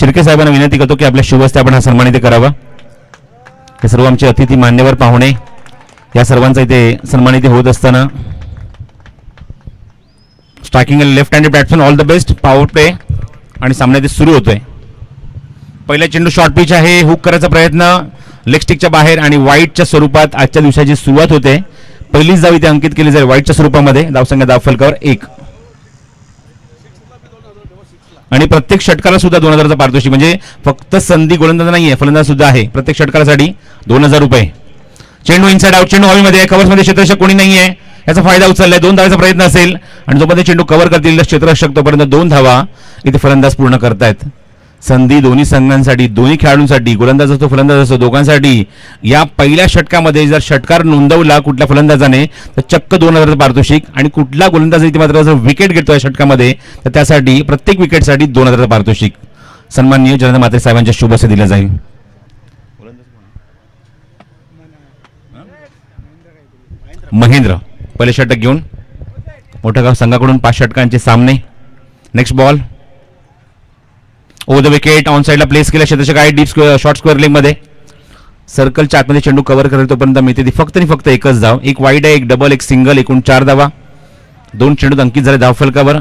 शिर्के साहेबांना विनंती करतो की आपल्या शुभ हस्ते आपण हा सन्मानित करावा. हे सर्व आमचे अतिथी मान्यवर पाहुणे या सर्वांचा इथे सन्मानित होत असताना striking left handed batsman all the best. Power play आणि सामना इथे सुरू होतोय. पहिला चेंडू शॉर्ट पिच आहे. हुक करायचा प्रयत्न लेग स्टिकच्या बाहेर आणि वाईटच्या स्वरूपात आजच्या दिवसाची सुरुवात होते. पहिलीच धाव इथे अंकित केली जाईल वाईटच्या स्वरूपामध्ये. धावसंख्या धावफलकावर 1 आणि प्रत्येक षटकाला सुद्धा 2000चं पारितोषिक. म्हणजे फक्त संधी गोलंदाज नाहीये, फलंदाज सुद्धा आहे. प्रत्येक षटकासाठी 2000 रुपये. चेंडू इनसाइड आउट. चेंडू हवेमध्ये कव्हर्समध्ये क्षेत्ररक्षक कोणी नाहीये याचा फायदा उचललाय. 2 धावाचा प्रयत्न असेल आणि जोपर्यंत चेंडू कव्हर करतील क्षेत्ररक्षक तोपर्यंत 2 धावा इथे फलंदाज पूर्ण करतायत. संधी दोन्ही संघांसाठी, दोन्ही खेळाडूंसाठी, गोलंदाज असतो फलंदाज असतो दोघांसाठी. या पहिल्या षटकामध्ये जर षटकार नोंदवला कुठल्या फलंदाजाने तर चक्क 2000 पारितोषिक आणि कुठला गोलंदाज इथे मात्र जर विकेट घेतोय षटकामध्ये तर त्यासाठी प्रत्येक विकेटसाठी 2000 पारितोषिक सन्माननीय जयवंत म्हात्रे साहेबांच्या शुभ हस्ते दिलं जाईल. महेंद्र पहिले षटक घेऊन मोठ्या गाव संघाकडून 5 षटकांचे सामने. Next ball over the wicket on साइडला प्लेस केला. क्षेत्ररक्षक आहे डीप शॉर्ट स्क्वेअर लेग मध्ये. सर्कलच्या आतमध्ये चेंडू कव्हर करेल तोपर्यंत मिळते ती फक्त आणि फक्त एकच धाव. एक वाईड आहे, एक डबल, एक सिंगल, एकूण 4 धावा. 2 चेंडूत अंकित झाले धावफलकावर.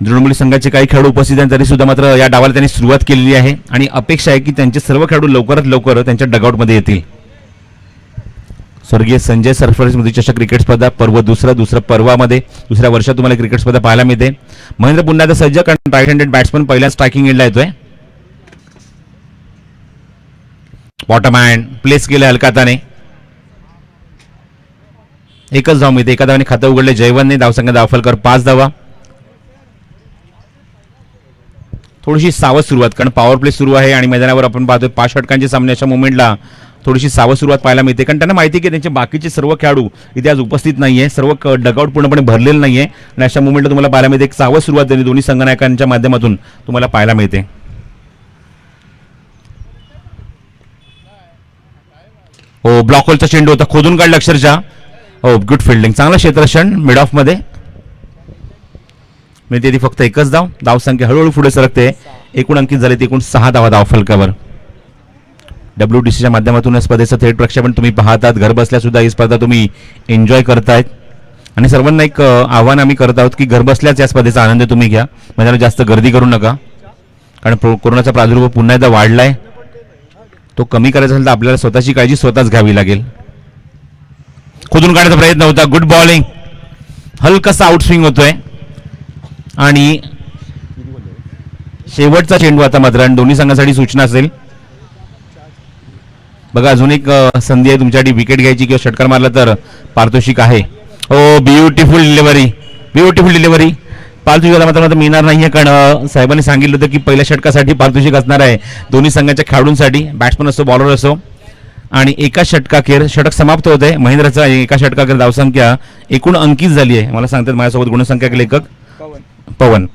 दृढमुली संघाचे काही खेळाडू उपस्थित आहेत तरी सुद्धा मात्र या डावाला त्यांनी सुरुवात केलेली आहे आणि अपेक्षा आहे की त्यांचे सर्व खेळाडू लवकरात लवकर त्यांच्या डगआउटमध्ये येतील. स्वर्गीय संजय सरफराज स्मृती चषक क्रिकेट स्पर्धा पर्व दुसऱ्या पर्वामध्ये दुसऱ्या वर्षात तुम्हाला क्रिकेट स्पर्धा पाहायला मिळते. महेंद्र पुन्हा एकदा सज्ज कारण राईट हँडेड बॅट्समन पहिल्या स्ट्रायकिंग एंडला येतोय. बॉटम हँड प्लेस केलं हलकाताने. एकच धाव मिळते. एका धावाने खातं उघडले जयवंतने. धावसंख्या धावफलकावर 5 धावा. थोडीशी सावध सुरुवात कारण पॉवर प्ले सुरू आहे आणि मैदानावर आपण पाहतोय 5 षटकांचे सामने. अशा मुवमेंटला थोडीशी सावध सुरुवात पाहायला मिळते कारण त्यांना माहिती आहे की त्यांचे बाकीचे सर्व खेळाडू इथे आज उपस्थित नाहीये. सर्व डगआउट पूर्णपणे भरलेलं नाहीये आणि अशा मुवमेंटला तुम्हाला पाहायला मिळते एक सावध सुरुवात त्यांनी दोन्ही संघनायकांच्या माध्यमातून तुम्हाला पाहायला मिळते. हो ब्लॉक होलचा चेंडू होता. खोदून काढला अक्षरशः. हो गुड फिल्डिंग. चांगला क्षेत्ररक्षण मिड ऑफ मध्ये. मिळते ती फक्त एकच धाव. धावसंख्या हळूहळू पुढे सरकते. एकूण अंकित झाले ते एकूण 6 धावा धावफलकावर. WTCच्या माध्यमातून या स्पर्धेचं थेट प्रक्षेपण तुम्ही पाहतात. घर बसल्या सुद्धा ही स्पर्धा तुम्ही एन्जॉय करतायत आणि सर्वांना एक आव्हान आम्ही करत आहोत की घर बसल्याच या स्पर्धेचा आनंद तुम्ही घ्या. म्हणजे जास्त गर्दी करू नका कारण कोरोनाचा प्रादुर्भाव पुन्हा एकदा वाढलाय. तो कमी करायचा असेल तर आपल्याला स्वतःची काळजी स्वतःच घ्यावी लागेल. खोदून काढण्याचा प्रयत्न होता. Good bowling. हलकासा आउट स्विंग होतोय आणि शेवटचा चेंडू आता मात्र दोन्ही संघांसाठी सूचना असेल. बघा अजून एक संधी आहे तुमच्यासाठी विकेट घ्यायची किंवा षटकार मारला तर पारितोषिक आहे. हो ब्युटिफुल डिलिव्हरी. Beautiful delivery. पारितोषिक मात्र मिळणार नाहीये कारण साहेबांनी सांगितलं होतं की पहिल्या षटकासाठी पारितोषिक असणार आहे दोन्ही संघाच्या खेळाडूंसाठी. बॅट्समन असो बॉलर असो आणि एका षटकाखेर षटक समाप्त होत आहे. महेंद्रचा एका षटकाखेर धावसंख्या एकूण अंकित झाली आहे. मला सांगतात माझ्यासोबत गुणसंख्या लेखक पवन.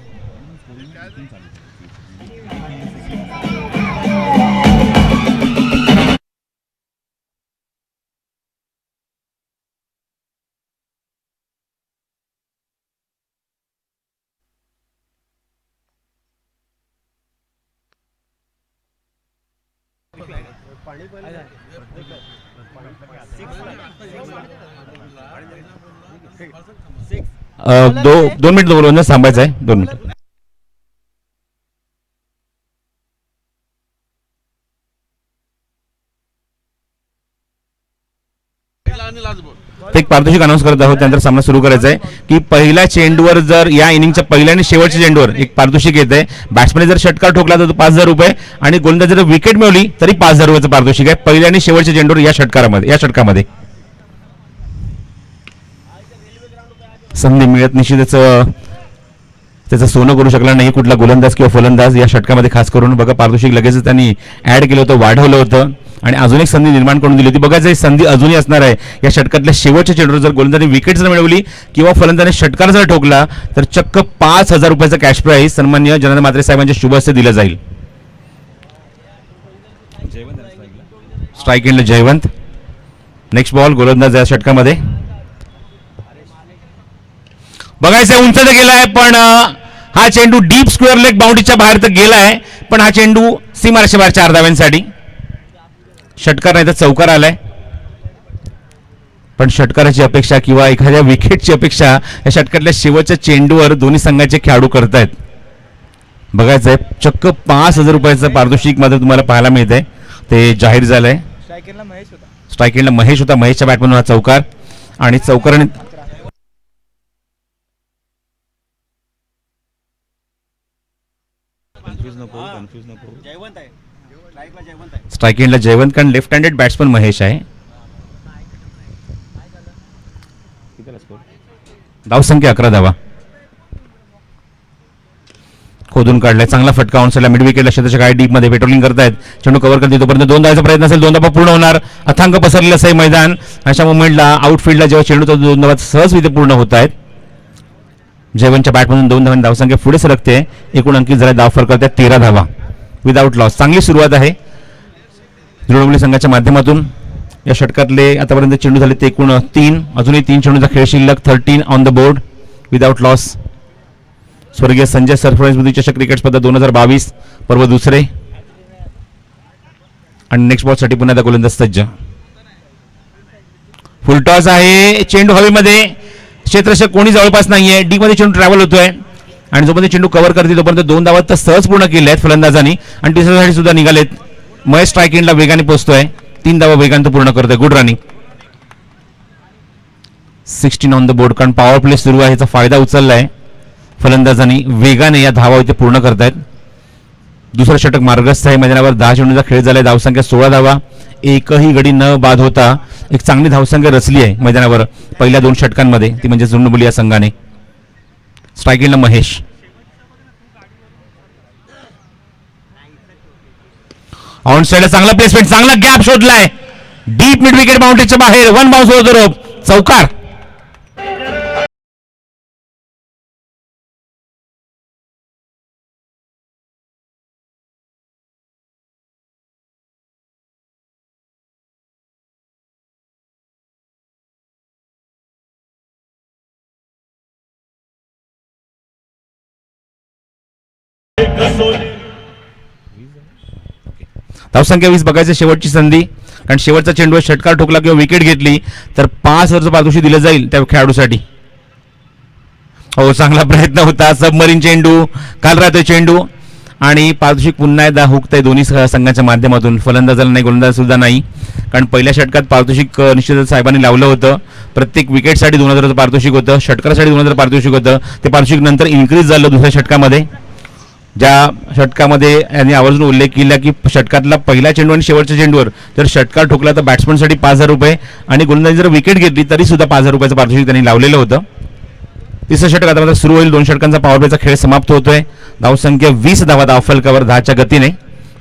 दोन मिनिट बोलून थांबायचं आहे. 2 मिनिट. एक पारितोषिक अनाऊन्स करत आहोत. त्यानंतर सामना सुरू करायचा आहे की पहिल्या चेंडूवर जर या इनिंगच्या पहिल्या आणि शेवटच्या चेंडूवर एक पारितोषिक येते. बॅट्समॅन जर षटकार ठोकला तर 5000 रुपये आणि गोलंदाज जर विकेट मिळवली तरी 5000 रुपयाचं पारितोषिक आहे पहिल्या आणि शेवटच्या चेंडूवर या षटकामध्ये. संधी मिळत निश्चितच त्याचं सोनं करू शकला नाही कुठला गोलंदाज किंवा फलंदाज या षटकामध्ये. खास करून बघा पारितोषिक लगेच त्यांनी ऍड केलं होतं, वाढवलं होतं आणि अजून एक संधी निर्माण करून दिली होती. बघायचं संधी अजूनही असणार आहे. या षटकातल्या शेवटच्या चेंडूवर जर गोलंदाजाने विकेट जर मिळवली किंवा फलंदाजाने षटकार जर ठोकला तर चक्क 5000 रुपयाचा कॅश प्राईज सन्माननीय जयवंत म्हात्रे साहेबांच्या शुभ हस्ते दिलं जाईल. स्ट्राईक एंडला जयवंत. नेक्स्ट बॉल गोलंदाज या षटकामध्ये. बघायचं उंच गेलाय पण हा चेंडू डीप स्क्वेअर लेग बाउंड्रीच्या बाहेर तर गेलाय, पण हा चेंडू सीमारेषेबाहेर 4 धाव्यांसाठी. षटकार नाही तर चौकार आलाय. पण षटकाराची अपेक्षा किंवा एखाद्या विकेटची अपेक्षा या षटकातल्या शेवटच्या चेंडूवर दोन्ही संघाचे खेळाडू करतायत. बघायचंय, चक्क 5,000 रुपयाचं पारितोषिक मात्र तुम्हाला पाहायला मिळतंय. ते जाहीर झालंय. स्ट्राईक एंडला महेश होता. महेशच्या बॅटमधून हा चौकार आणि चौकाराने स्ट्राईक एंडला जयवंत, कारण लेफ्ट हँडेड बॅट्समन महेश आहे. धावसंख्या 11 धावा. खोदून काढलाय, चांगला फटका ऑनसाइडला मिड विकेटला. क्षेत्राच्या काय डीप मध्ये पेट्रोलिंग करतायत. चेंडू कव्हर करते तोपर्यंत 2 धावाचा प्रयत्न असेल. 2 धावा पूर्ण होणार. अथांग पसरलेलं असं मैदान. अशा मोमेंटला आउटफील्डला जेव्हा चेंडू 2 धावा सहजरित्या पूर्ण होत आहेत. जयवंतच्या बॅटमधून 2 धावांनी धावसंख्या पुढे सरकते. एकूण अंकित झाला धाव फरक 13 धावा विदाउट लॉस. चांगली सुरुवात आहे डोंबिवली संघाच्या माध्यमातून. या षटकातले आतापर्यंत चेंडू झाले ते एकूण 3. अजूनही 3 चेंडूचा खेळ शिल्लक. 13 on the board without loss. स्वर्गीय संजय सरफराज चषक क्रिकेट स्पर्धा 2022 पर्व दुसरे. आणि नेक्स्ट बॉलसाठी पुन्हा एकदा गोलंदाज सज्ज. फुलटॉस आहे. चेंडू हवेमध्ये. क्षेत्ररक्षक कोणी जवळपास नाहीये. डी मध्ये चेंडू ट्रॅव्हल होतोय आणि जोपर्यंत चेंडू कव्हर करते तोपर्यंत 2 धावा तर सहज पूर्ण केल्या आहेत फलंदाजांनी आणि तिसऱ्यासाठी सुद्धा निघालेत. महेश स्ट्राईक एंडला वेगाने पोहोचतोय. 3 धावा वेगाने तो पूर्ण करतोय. Good running. 16 on the board, कारण पॉवर प्ले सुरू आहे. याचा फायदा उचललाय फलंदाजांनी. वेगाने या धावा इथे पूर्ण करतायत. दुसरं षटक मार्गस्थ आहे मैदानावर. 10 चेंडूचा खेळ झालाय. धावसंख्या 16 धावा. एकही गडी न बाद होता एक चांगली धावसंख्या रचली आहे मैदानावर पहिल्या 2 षटकांमध्ये, ती म्हणजे डोंबिवली या संघाने. स्ट्राईक एंडला महेश. ऑन साइडला चांगला प्लेसमेंट, चांगला गॅप शोधलाय. डीप मिड विकेट बाउंड्रीच्या बाहेर. 1 बाउन्स होतो रोप. चौकार. धावसंख्या 20 बघायचं. शेवटची संधी, कारण शेवटचा चेंडू षटकार ठोकला किंवा विकेट घेतली तर 5,000 पारितोषिक दिलं जाईल त्या खेळाडूसाठी. हो, चांगला प्रयत्न होता. सबमरीन चेंडू काल राहतोय चेंडू आणि पारितोषिक पुन्हा एकदा हुकतंय दोन्ही संघाच्या माध्यमातून. फलंदाजाला नाही, गोलंदाज सुद्धा नाही, कारण पहिल्या षटकात पारितोषिक निश्चित साहेबांनी लावलं होतं. प्रत्येक विकेटसाठी 2,000 पारितोषिक होतं. षटकारासाठी 2,000 पारितोषिक होतं. ते पारितोषिक नंतर इन्क्रीज झालं दुसऱ्या षटकामध्ये. ज्या षटकामध्ये यांनी आवर्जून उल्लेख केला की षटकातला पहिला चेंडू आणि शेवटच्या चेंडूवर जर षटकार ठोकला तर बॅट्समनसाठी 5,000 रुपये आणि गोलंदाजी जर विकेट घेतली तरी सुद्धा 5,000 रुपयाचं पारितोषिक त्यांनी लावलेलं होतं. तिसरं षटक आता सुरू होईल. 2 षटकांचा पॉवर प्लेचा खेळ समाप्त होतोय. धावसंख्या 20 धावा धावफलकावर 10च्या गतीने.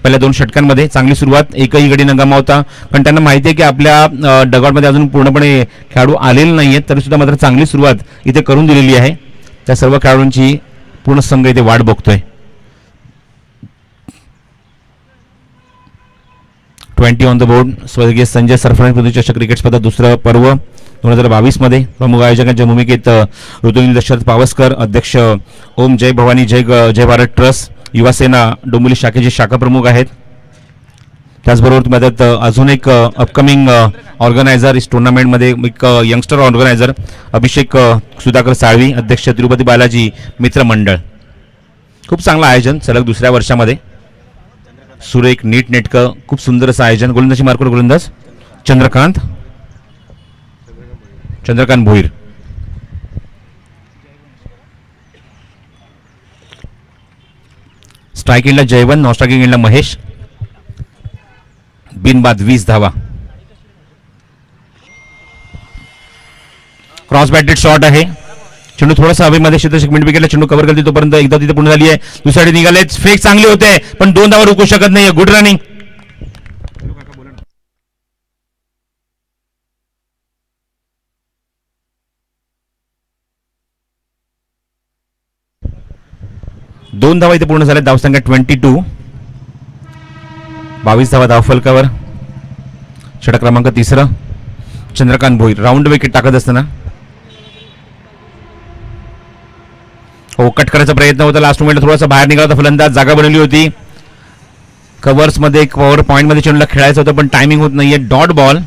पहिल्या 2 षटकांमध्ये चांगली सुरुवात. एकही गडी न गमावता, पण त्यांना माहिती आहे की आपल्या डगआउटमध्ये अजून पूर्णपणे खेळाडू आलेले नाहीयेत, तरी सुद्धा मात्र चांगली सुरुवात इथे करून दिलेली आहे. त्या सर्व खेळाडूंची पूर्ण संघ इथे वाट बघतोय. 20 ऑन द बोर्ड. स्वर्गीय संजय सरफराज चषक क्रिकेट स्पर्धा दुसरं पर्व 2022 मध्ये. प्रमुख आयोजकांच्या भूमिकेत ऋतुनील दशरथ पावसकर, अध्यक्ष ओम जय भवानी जय भारत ट्रस्ट, युवासेना डोंबिवली शाखेचे शाखा प्रमुख आहेत. त्याचबरोबर तुम्ही अजून एक अपकमिंग ऑर्गनायझर इस टुर्नामेंटमध्ये एक यंगस्टर ऑर्गनायझर अभिषेक सुधाकर साळवी, अध्यक्ष तिरुपती बालाजी मित्र मंडळ. खूप चांगलं आयोजन सलग दुसऱ्या वर्षामध्ये. सुरेख नीट नेटकं खूप सुंदर असं आयोजन. गोलंदाजी मार्कवर गोलंदाज चंद्रकांत भोईर. स्ट्राईक एंडला जयवंत, नॉन स्ट्रायकिंग एंडला महेश. बिनबाद 20 धावा. क्रॉस बॅटेड शॉट आहे. चेंडू थोडासा हवेमध्ये क्षेत्ररक्षक मिड विकेटला चेंडू कव्हर करते तोपर्यंत एकदा तिथे पूर्ण झाली आहे. दुसऱ्याकडे निघाले. फेक चांगली होते पण 2 धावा रोखू शकत नाही. Good running. दोन धावा इथे पूर्ण झाल्या. धावसंख्या 22. 22 धावा धावफलकावर. षटक क्रमांक 3. चंद्रकांत भोईर राऊंड विकेट टाकत असताना. हो, कट करायचा प्रयत्न होता, लास्ट मोमेंटला थोडासा बाहेर निघाला होता फलंदाज, जागा बनवली होती. कव्हर्समध्ये पॉवर पॉईंटमध्ये चेंडूला खेळायचं होतं पण टायमिंग होत नाहीये. डॉट बॉल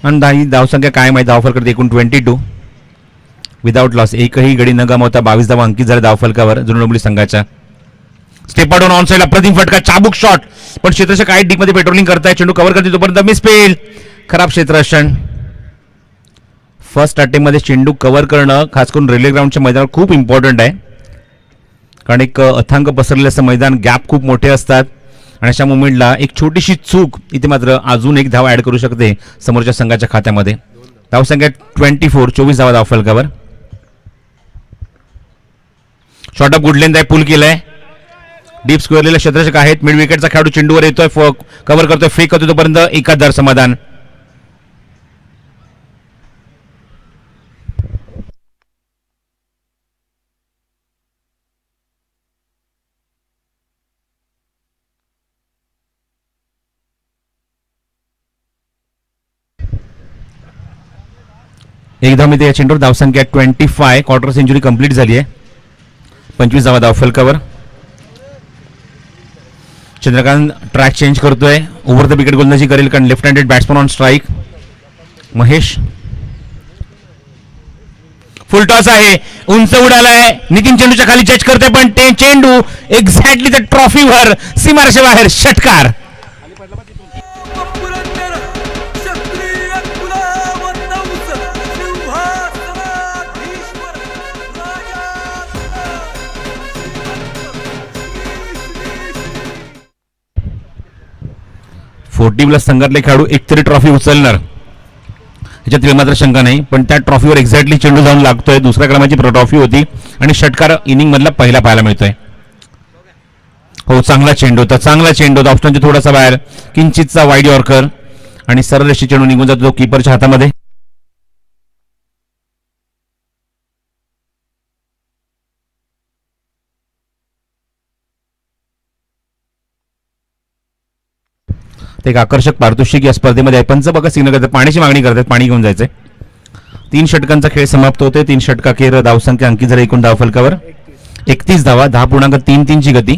आणि धावसंख्या काय माहिती, धावफलकावर एकूण 22 विदाउट लॉस. एकही गडी न गमावता 22 धावा अंकित झाल्या धावफलकावर जुनं डोंबिवली संघाच्या. स्टेप आउट ऑन साइडला अप्रतिम फटका, चाबूक शॉट, पण क्षेत्ररक्षक काय डीप मध्ये पेट्रोलिंग करताय, चेंडू कव्हर करते तोपर्यंत मिस फील्ड, खराब क्षेत्ररक्षण. फर्स्ट अटेम्प्ट मध्ये चेंडू कव्हर करणं खास करून रेल्वे ग्राउंडच्या मैदानावर खूप इम्पॉर्टंट आहे, कारण एक अथांग पसरलेलं असं मैदान, गॅप खूप मोठे असतात आणि अशा मुवमेंटला एक छोटीशी चूक इथे मात्र अजून एक धाव ऍड करू शकते समोरच्या संघाच्या खात्यामध्ये. धावसंख्या 24 धावा धावफलकावर. शॉर्ट ऑफ गुड लेंथ आहे, पुल केलाय, डीप स्क्वेअरलेले क्षेत्ररक्षक आहेत. मिड विकेटचा खेळाडू चेंडूवर येतोय, कव्हर करतोय, फेक करतोय तोपर्यंत एकादर समाधान. एक धाव मिळते या चेंडूवर. धावसंख्या 25, क्वार्टर सेंचुरी कंप्लीट झाली आहे. 25 धावा धावफलकावर. चंद्रकांत ट्रॅक चेंज करतोय, ओव्हर द विकेट गोलंदाजी करेल कारण left handed batsman on strike. Mahesh full toss आहे, उंच उडालाय, नितीन चेंडूच्या खाली जज करते पण ते चेंडू एक्झॅक्टली त्या ट्रॉफीवर सीमारेषे बाहेर. षटकार. प्लस संघातले खेळाडू एकतरी ट्रॉफी उचलणार याच्यात मात्र शंका नाही, पण त्या ट्रॉफीवर एक्झॅक्टली चेंडू जाऊन लागतोय. दुसऱ्या क्रमांकाची ट्रॉफी होती आणि षटकार इनिंग मधला पहिला पाहायला मिळतोय. हो, चांगला चेंडू होता, चांगला चेंडू होता, ऑप्शनच्या थोडासा बाहेर, किंचितचा वाईड यॉर्कर आणि सरळ रेषी चेंडू निघून जातो कीपरच्या हातामध्ये. एक आकर्षक पारितोषिक या स्पर्धेमध्ये आहे. पंच बघा सिग्नल करतात, पाण्याची मागणी करतात, पाणी घेऊन जायचंय. 3 षटकांचा खेळ समाप्त होतोय. 3 षटकाखेर धावसंख्या अंकित झाली एकूण धावफलकावर 31 धावा, 10.33 ची गती.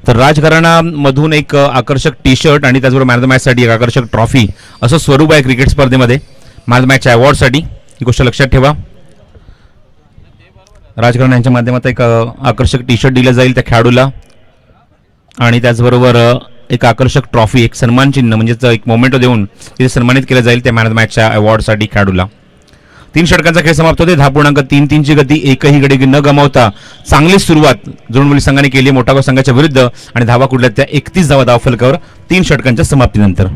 तर राजघराणामधून एक आकर्षक टी शर्ट आणि त्याचबरोबर मॅन ऑफ द मॅच साठी एक आकर्षक ट्रॉफी असं स्वरूप आहे क्रिकेट स्पर्धेमध्ये. Man of the match award साठी ही गोष्ट लक्षात ठेवा. राजघराणा यांच्या माध्यमातून एक आकर्षक टी शर्ट दिलं जाईल त्या खेळाडूला आणि त्याचबरोबर एक आकर्षक ट्रॉफी, एक सन्मान चिन्ह म्हणजेच एक मोमेंटो देऊन तिथे सन्मानित केलं जाईल त्या मॅन ऑफ द मॅचच्या अवॉर्डसाठी खेळाडूला. 3 षटकांचा खेळ समाप्त होते. 10.33 ची गती, एकही गडी न गमावता चांगली सुरुवात जुळमुली संघाने केली मोठागाव संघाच्या विरुद्ध आणि धावा कुठल्या त्या 31 धावा धावफलकावर 3 षटकांच्या समाप्तीनंतर.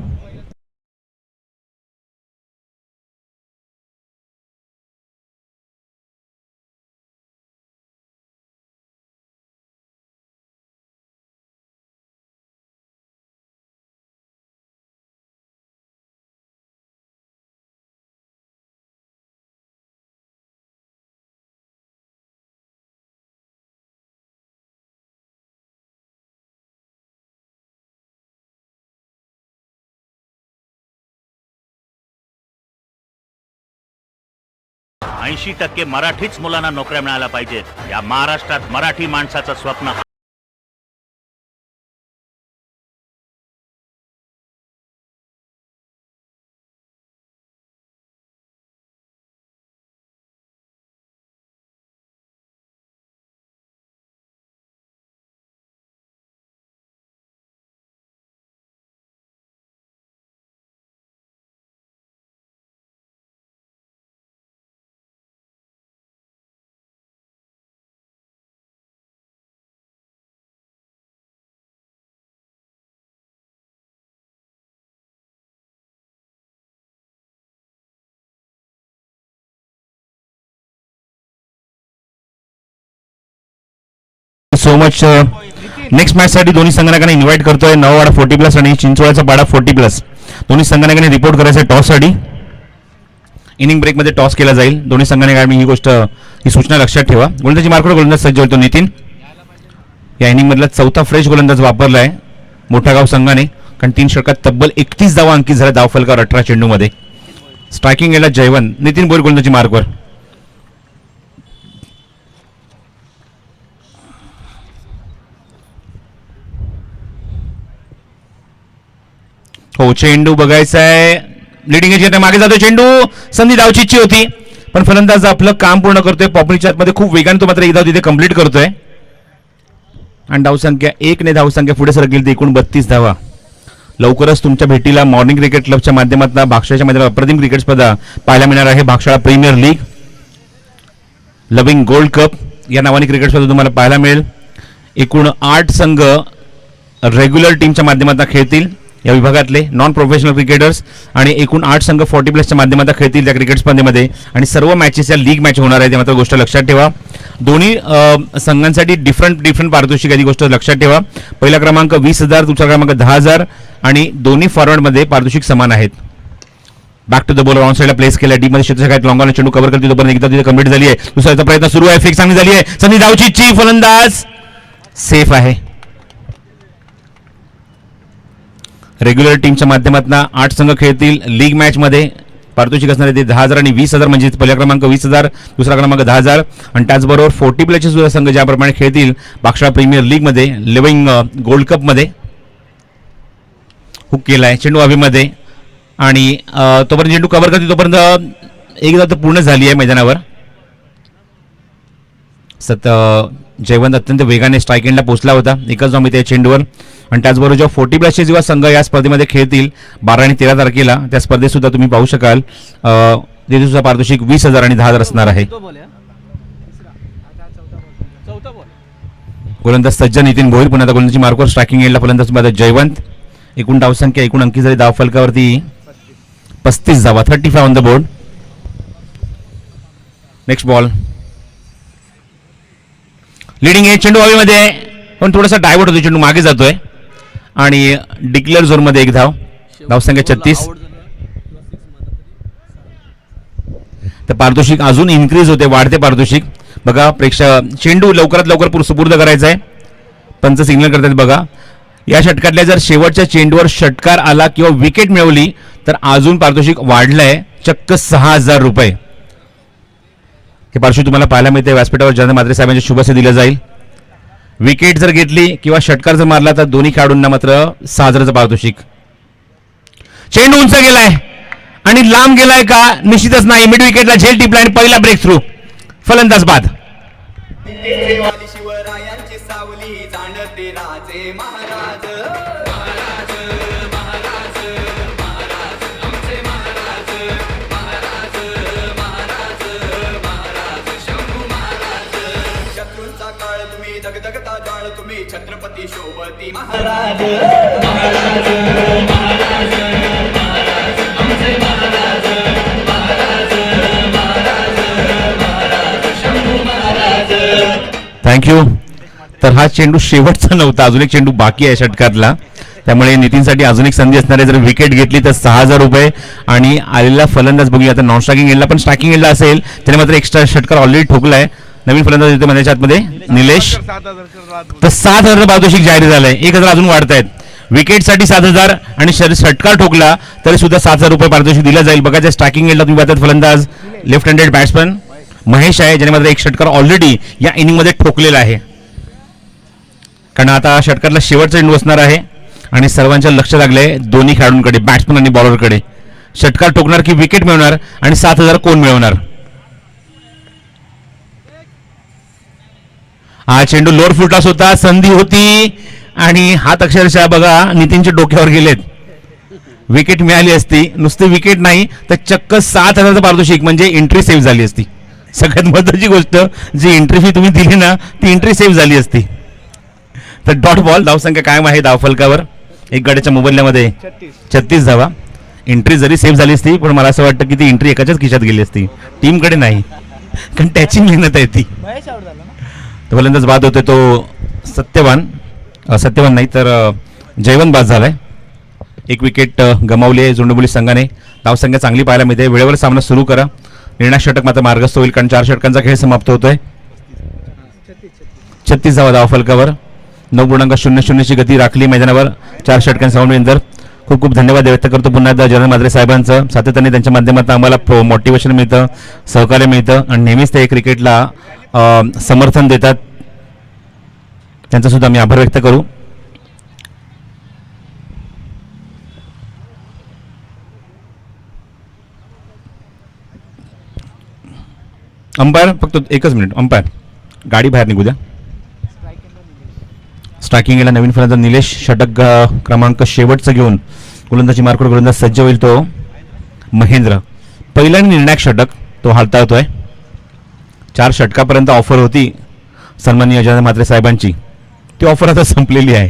ऐंशी 80% मराठीच मुलांना नोकऱ्या मिळायला पाहिजेत. या महाराष्ट्रात मराठी माणसाचं स्वप्न सो मच. नेक्स्ट मॅच साठी दोन्ही संघांना इन्व्हाइट करतोय. नवावाडा 40+ आणि चिंचवडचा पाडा 40+. दोन्ही संघांना रिपोर्ट करायचं टॉस साठी. इनिंग ब्रेक मध्ये टॉस केला जाईल. दोन्ही संघांनी ही गोष्ट, ही सूचना लक्षात ठेवा. गोलंदाजी मार्कवर गोलंदाज सज्ज होतो नितीन. या इनिंग मधला 4था फ्रेश गोलंदाज वापरलाय मोठागाव संघाने, कारण 3 षटकात तब्बल 31 धावा अंकित झाल्या धावफलकावर 18 चेंडूमध्ये. स्ट्रायकिंग याला जयवंत. नितीन बोल गोलंदाजी मार्कवर. हो, चेंडू बघायचा आहे. लिडिंग एज मागे जातोय चेंडू. संधी धावची इच्छा होती पण फलंदाज आपलं काम पूर्ण करतोय. पॉपनीच्या आतमध्ये खूप वेगाने तो मात्र एक धाव तिथे कंप्लीट करतोय आणि धावसंख्या 1 ने धावसंख्या पुढे सरकली. एकूण 32 धावा. लवकरच तुमच्या भेटीला मॉर्निंग क्रिकेट क्लबच्या माध्यमातून भागशाळेच्या माध्यमातून अप्रतिम क्रिकेट स्पर्धा पाहायला मिळणार आहे. Bhagshala premier league loving gold cup या नावाने क्रिकेट स्पर्धा तुम्हाला पाहायला मिळेल. एकूण 8 संघ रेग्युलर टीमच्या माध्यमातून खेळतील या विभागातले नॉन प्रोफेशनल क्रिकेटर्स आणि एकूण 8 संघ 40+ माध्यमातून खेळतील त्या क्रिकेट स्पर्धेमध्ये आणि सर्व मॅचेस या लीग मॅच होणार आहे. ते मात्र गोष्ट लक्षात ठेवा. दोन्ही संघांसाठी डिफरंट पारितोषिक आहे. गोष्ट लक्षात ठेवा. पहिला क्रमांक 20,000, दुसरा क्रमांक 10,000 आणि दोन्ही फॉरवर्डमध्ये पारितोषिक समान आहेत. Back to the ball on साईडला प्लेस केला. डीपमध्ये क्षेत्ररक्षक लॉंग ऑन चेंडू कव्हर करते तोपर्यंत एकदा तिथे कंप्लीट झाली आहे. दुसऱ्याचा प्रयत्न सुरू आहे. फेक चांगली झाली आहे. संधी धावची ची फलंदाज सेफ आहे. रेग्युलर टीमच्या माध्यमातून 8 संघ खेळतील लीग मॅच मध्ये. पारितोषिक असणार आहे ते 10,000 आणि 20,000 म्हणजे पहिला क्रमांक 20,000, दुसरा क्रमांक 10,000 आणि त्याचबरोबर 40+ सुद्धा संघ ज्याप्रमाणे खेळतील भागशाळा प्रीमियर लीग मध्ये लिव्हिंग गोल्ड कप मध्ये. हुक केलाय चेंडू हवेमध्ये आणि तोपर्यंत चेंडू कव्हर करते तोपर्यंत एकदा तर पूर्ण झाली आहे मैदानावर. जयवंत अत्यंत वेगाने स्ट्राईक एंडला पोहोचला होता. एकच धाव मिळते चेंडूवर आणि त्याचबरोबर जेव्हा 40+ जेव्हा संघ या स्पर्धेमध्ये खेळतील 12 आणि 13 तारखेला त्या स्पर्धेत सुद्धा तुम्ही पाहू शकाल तिथे सुद्धा पारितोषिक 20,000 आणि 10,000 असणार आहे. गोलंदाज सज्ज नितीन भोईर पुन्हा गोलंदाजी मार्कवर स्ट्रायकिंग एंडला फलंदाज जयवंत. एकूण धावसंख्या एकूण अंकी झाली धावफलकावरती 35 धावा. 35 on the board. Next ball. Leading आहे चेंडू हवेमध्ये पण थोडासा डायव्हर्ट होतो. चेंडू मागे जातोय आणि डिक्लेअर झोन मध्ये एक धाव. धावसंख्या 36. तर पारितोषिक अजून इन्क्रीज होते वाढते पारितोषिक. बघा प्रेक्षक चेंडू लवकरात लवकर सुपूर्द करायचा आहे. पंच सिग्नल करतात बघा. या षटकातल्या जर शेवटच्या चेंडूवर षटकार आला किंवा विकेट मिळवली तर अजून पारितोषिक वाढलंय चक्क 6,000 रुपये. हे पारितोषिक तुम्हाला पाहायला मिळते व्यासपीठावर जयंत म्हात्रे साहेबांच्या शुभ हस्ते दिलं जाईल. विकेट जर घेतली किंवा षटकार जर मारला तर दोन्ही खेळाडूंना मात्र 6,000चं पारितोषिक. चेंडू उंच गेलाय आणि लांब गेलाय का निश्चितच नाही. मिड विकेटला झेल टिपला आणि पहिला ब्रेक थ्रू. फलंदाज बाद. शिवरायांची सावली जाणते राजे महाराज. शत्रूंचा काळ तुम्ही दगदगता जाळ तुम्ही छत्रपती शोभती महाराज. थँक्यू. तर हा चेंडू शेवटचा नव्हता. अजून एक चेंडू बाकी आहे षटकातला. त्यामुळे नितीनसाठी अजून एक संधी असणार आहे. जर विकेट घेतली तर 6,000 रुपये आणि आलेला फलंदाज बघूया. आता नॉन स्ट्रायकिंग एंडला पण स्ट्रायकिंग एंडला असेल त्याने मात्र एक्स्ट्रा षटकार ऑलरेडी ठोकलाय. नवीन फलंदाज येतो मैदानाच्या आतमध्ये निलेश. तर 7,000 पारितोषिक जाहीर झालंय. 1,000 अजून वाढतायत. विकेटसाठी 7,000 आणि षटकार ठोकला तरी सुद्धा 7,000 रुपये पारितोषिक दिलं जाईल. बघा स्ट्रायकिंग एंडला तुम्ही पाहतात फलंदाज लेफ्ट हँडेड बॅट्समन महेश आहे ज्याने मात्र एक षटकार ऑलरेडी या इनिंगमध्ये ठोकलेला आहे. कारण आता षटकारला शेवटचा चेंडू असणार आहे आणि सर्वांच्या लक्ष लागलंय दोन्ही खेळाडूंकडे बॅट्समन आणि बॉलरकडे. षटकार ठोकणार की विकेट मिळवणार आणि 7,000 कोण मिळवणार. हा चेंडू लोअर फुटलास होता. संधी होती आणि हात अक्षरशः बघा नितीनच्या डोक्यावर गेलेत. विकेट मिळाली असती. नुसती विकेट नाही तर चक्क 7,000चं पारितोषिक म्हणजे एंट्री सेव्ह झाली असती. सगळ्यात महत्वाची गोष्ट जी एंट्री फी तुम्ही दिली ना ती एंट्री सेव्ह झाली असती. तर डॉट बॉल. धावसंख्या कायम आहे धावफलकावर. एक गड्याच्या मोबदल्यामध्ये 36 धावा. एंट्री जरी सेव्ह झाली असती पण मला असं वाटतं की ती एंट्री एकाच्याच खिशात गेली असती टीमकडे नाही कारण त्याची मेहनत आहे ती. फलंदाज बाद होते तो सत्यवान नाही तर जयवंत बाद झालाय. एक विकेट गमावली आहे झोंडबोली संघाने. धावसंख्या चांगली पाहायला मिळते. वेळेवर सामना सुरू करा. निर्णायक षटक मात्र मार्गस्थ होईल कारण 4 षटकांचा खेळ समाप्त होतोय. 36 धावा धावफलकावर. 9.00 ची गती राखली मैदानावर 4 षटकांनंतर. खूप खूप धन्यवाद व्यक्त करतो पुन्हा एकदा जयंत म्हात्रे साहेबांचं. सातत्याने त्यांच्या माध्यमातून आम्हाला मोटिवेशन मिळतं सहकार्य मिळतं आणि नेहमीच ते क्रिकेटला समर्थन देतात. त्यांचा सुद्धा आम्ही आभार व्यक्त करू. अंपायर फक्त एकच मिनिट. अंपायर गाडी बाहेर निघू द्या. स्ट्रायकिंग याला नवीन फलंदाज निलेश षटक क्रमांक शेवटचा घेऊन गोलंदाजी मार्कवर गोलंदाज सज्ज होईल तो महेंद्र. पहिला निर्णायक षटक तो हाताळतोय. 4 षटकापर्यंत ऑफर होती सन्माननीय अजय म्हात्रे साहेबांची, ती ऑफर आता संपलेली आहे.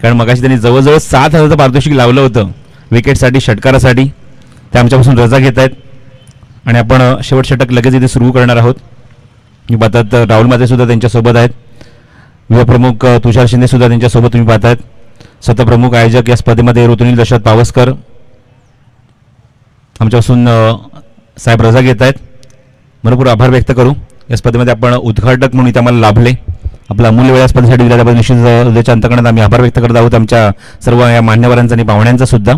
कारण मगाशी त्यांनी जवळजवळ 7,000 पारितोषिक लावलं होतं विकेटसाठी षटकारासाठी. ते आमच्यापासून रजा घेत आहेत आणि आपण शेवट षटक लगेच इथे सुरू करणार आहोत. मी पाहतात राहुल म्हात्रे सुद्धा त्यांच्यासोबत आहेत. युवाप्रमुख तुषार शिंदे सुद्धा त्यांच्यासोबत तुम्ही पाहतायत. स्वतः प्रमुख आयोजक या स्पर्धेमध्ये ऋतुनील दशरथ पावसकर आमच्यापासून साहेब रजा घेत आहेत. भरपूर आभार व्यक्त करू. या स्पर्धेमध्ये आपण उद्घाटक म्हणून इथे आम्हाला लाभले. आपला अमूल्य वेळ स्पर्धेसाठी दिला त्याबद्दल निश्चित हृदयाच्या अंतकरणात आम्ही आभार व्यक्त करत आहोत आमच्या सर्व या मान्यवरांचा आणि पाहुण्यांचा सुद्धा.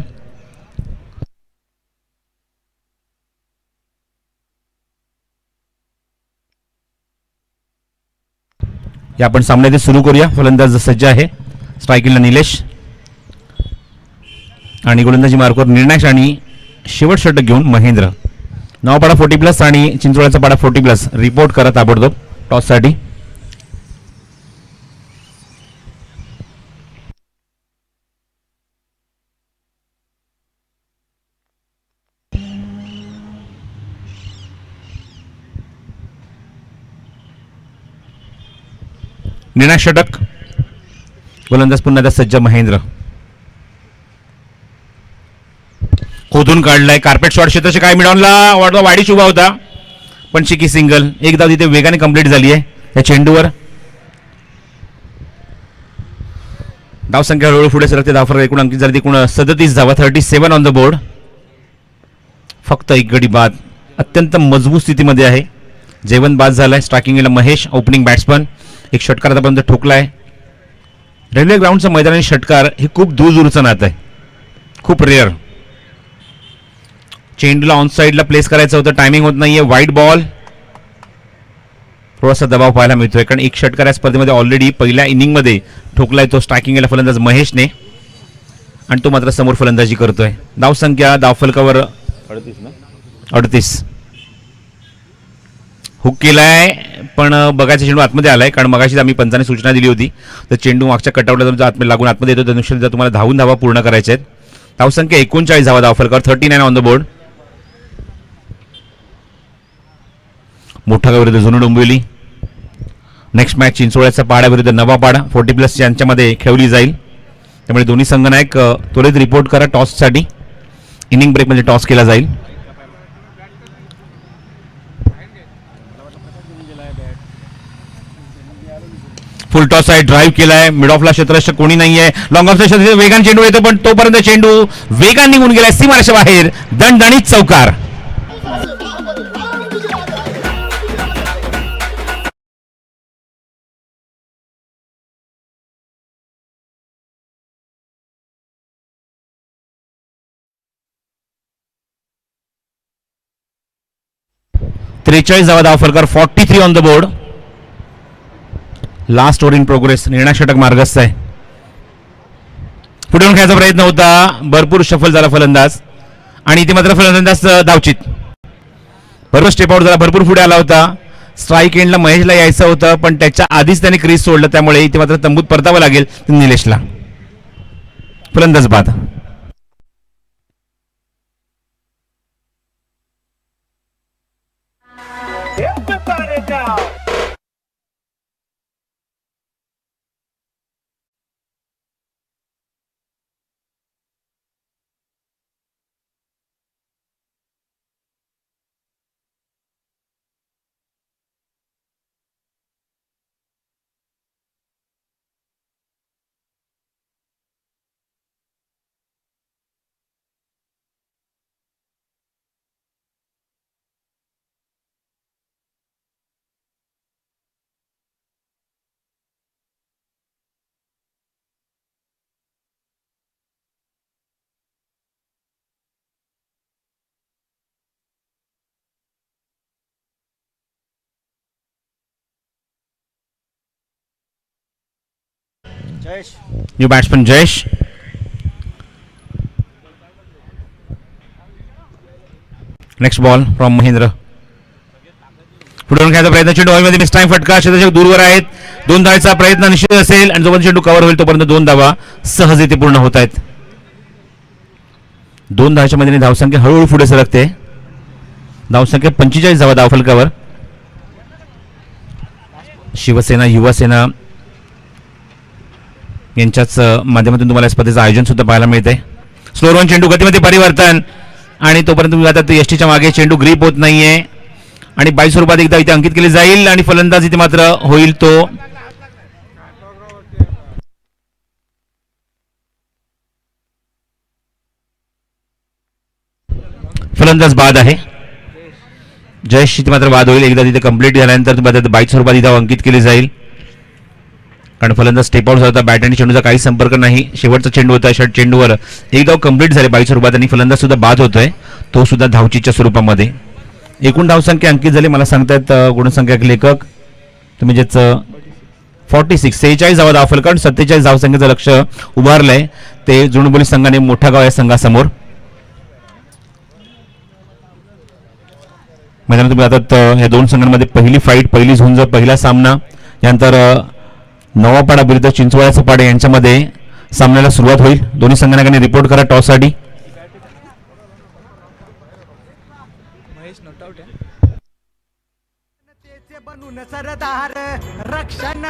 या आपण सामन्यात सुरू करूया. फलंदाज सज्ज आहे. स्ट्रायकिंगला निलेश आणि गोलंदाजी मार्कवर निर्णायक आणि शेवट षटक घेऊन महेंद्र. नावपाडा 40+ आणि चिंचोळ्याचा पाडा 40+. रिपोर्ट करा ताबडतोब टॉससाठी. निर्णायक षटक. गोलंदाज पुन्हा त्या सज्ज महेंद्र. खोदून काढलाय. कार्पेट शॉट क्षेत्राचे काय मिळवला वाडीच उभा होता पण चिकी सिंगल. एक धाव तिथे वेगाने कंप्लीट झाली आहे या चेंडूवर. धावसंख्या हळूहळू पुढे सरकते. धावफरक एकूण अंकित झाली एकूण 37 धावा. 37 ऑन द बोर्ड. फक्त एक गडी बाद. अत्यंत मजबूत स्थितीमध्ये आहे. जेवण बाद झालाय. स्ट्रायकिंगला महेश ओपनिंग बॅट्समन. एक षटकार आतापर्यंत ठोकलाय. रेल्वे ग्राउंडचं मैदान आणि षटकार हे खूप दूरचं नातं आहे. खूप रेअर. चेंडूला ऑन साईडला प्लेस करायचं होतं. टायमिंग होत नाहीये. वाईट बॉल. थोडासा दबाव पाहायला मिळतोय कारण एक षटकार या स्पर्धेमध्ये ऑलरेडी पहिल्या इनिंगमध्ये ठोकलाय तो स्ट्रायकिंगला फलंदाज महेशने आणि तो मात्र समोर फलंदाजी करतोय. धावसंख्या धावफलकावर 38. हुक केलाय पण बघायचा चेंडू आतमध्ये आलाय कारण मगाशीच आम्ही पंचाने सूचना दिली होती तर चेंडू मागच्या कटआउटला तुमचा आतमध्ये लागून आतमध्ये येतो. त्यानुसार तुम्हाला धावून धावा पूर्ण करायच्या आहेत. धावसंख्या 39 धावा धावफलकावर. 39 ऑन द बोर्ड. मोठा विरुद्ध जुनू डोंबिवली. नेक्स्ट मॅच चिंचोळ्याचा पाडा विरुद्ध नवापाडा 40+ यांच्यामध्ये खेळली जाईल. त्यामुळे दोन्ही संघनायक त्वरित रिपोर्ट करा टॉससाठी. इनिंग ब्रेकमध्ये टॉस केला जाईल. फुल टॉस आहे. ड्राईव्ह केलाय. मिड ऑफला क्षेत्ररक्षक कोणी नाहीये. लॉंग ऑफचा क्षेत्र वेगाने चेंडू येतो पण तोपर्यंत चेंडू वेगाने निघून गेलाय सीमारेषा बाहेर. दणदणीत चौकार. त्रेचाळीस धावा धावफलकावर. 43 on the board. Last over in progress. निर्णायक षटक मार्गस्थ आहे. पुढे खेळायचा प्रयत्न होता. भरपूर शफल झाला फलंदाज आणि इथे मात्र फलंदाज धावचित. बरोबर स्टेप आउट झाला. भरपूर पुढे आला होता. स्ट्राईक एंडला महेशला यायचं होतं पण त्याच्या आधीच त्याने क्रीज सोडलं त्यामुळे इथे मात्र तंबूत परतावं लागेल निलेशला. फलंदाज बाद. New batsman Jayesh. Next ball from Mahindra. पुढे खेळायचा प्रयत्न, चेंडू हवेमध्ये मिस टाइम फटका, क्षेत्ररक्षक दूरवर आहेत. 2 धावांचा प्रयत्न निश्चित असेल आणि जोपर्यंत चेंडू कव्हर होईल तोपर्यंत 2 धावा सहज इथे पूर्ण होत आहेत. 2 धावांच्या मदतीने धावसंख्या हळूहळू पुढे सरकते. धावसंख्या 45 धावा धावफलकावर. शिवसेना युवासेना यांच्याच माध्यमातून तुम्हाला स्पर्धेचं आयोजन सुद्धा पाहायला मिळते. स्लोअर वन चेंडू, गतीमध्ये परिवर्तन आणि तोपर्यंत तुम्ही आता एसटीच्या मागे चेंडू ग्रीप होत नाहीये आणि 22 स्वरूपात एकदा इथे अंकित केले जाईल आणि फलंदाज इथे मात्र होईल तो फलंदाज बाद आहे. जयेश इथे मात्र बाद होईल. एकदा तिथे कंप्लीट झाल्यानंतर तुम्हाला 22 स्वरूपात इथे अंकित केली जाईल कारण फलंदाज स्टेप आउट झाला. बॅट आणि चेंडूचा काही संपर्क नाही. शेवटचा चेंडू होता. षट चेंडूवर एक धाव कंप्लीट झाले 22 स्वरूपात आणि फलंदाज सुद्धा बाद होतोय, तो सुद्धा धावचीच्या स्वरूपामध्ये. एकूण धावसंख्या अंकित झाली मला सांगतायत गुणसंख्या लेखक तुम्ही जेच 46 धावा धावफलक 47 धावसंख्येचं लक्ष उभारलंय ते जुळबोली संघाने मोठा गाव या संघासमोर. मैदानात तुम्ही आता या दोन संघांमध्ये पहिली फाईट, पहिली झुंज, पहिला सामना, यानंतर नवापाडा विरुद्ध चिंचवड्याचा पाडे यांच्यामध्ये सामन्याला सुरुवात होईल. दोन्ही संघांना रिपोर्ट करा टॉससाठी. बनून सरदार रक्षण